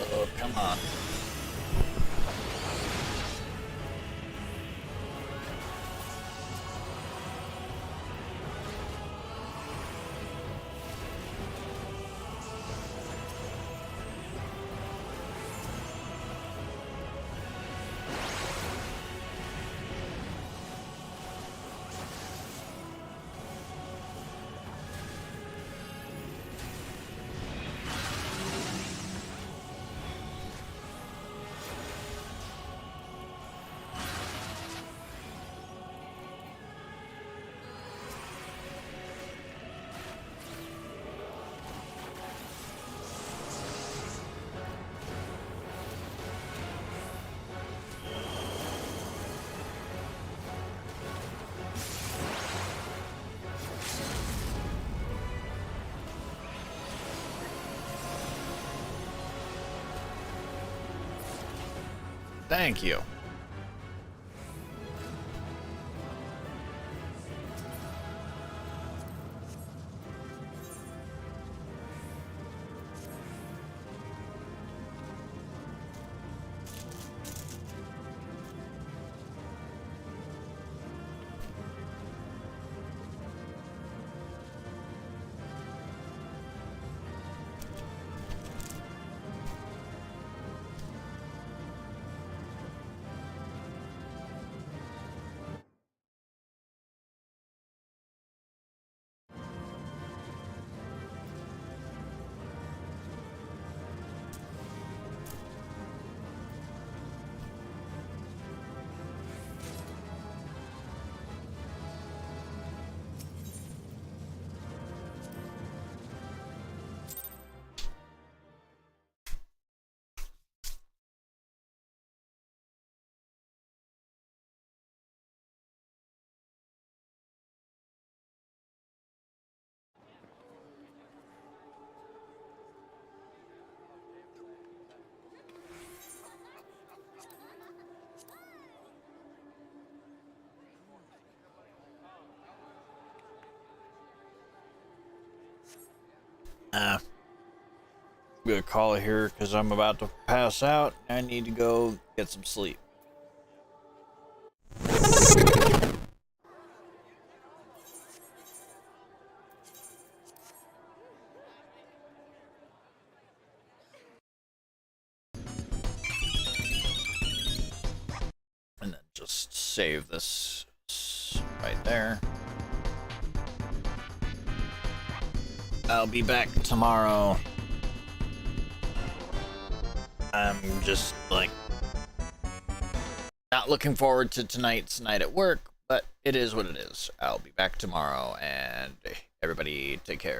Oh, come on. Thank you. I'm gonna call it here because I'm about to pass out. I need to go get some sleep. And then just save this right there. I'll be back tomorrow. I'm just like not looking forward to tonight's night at work, but it is what it is. I'll be back tomorrow, and everybody take care.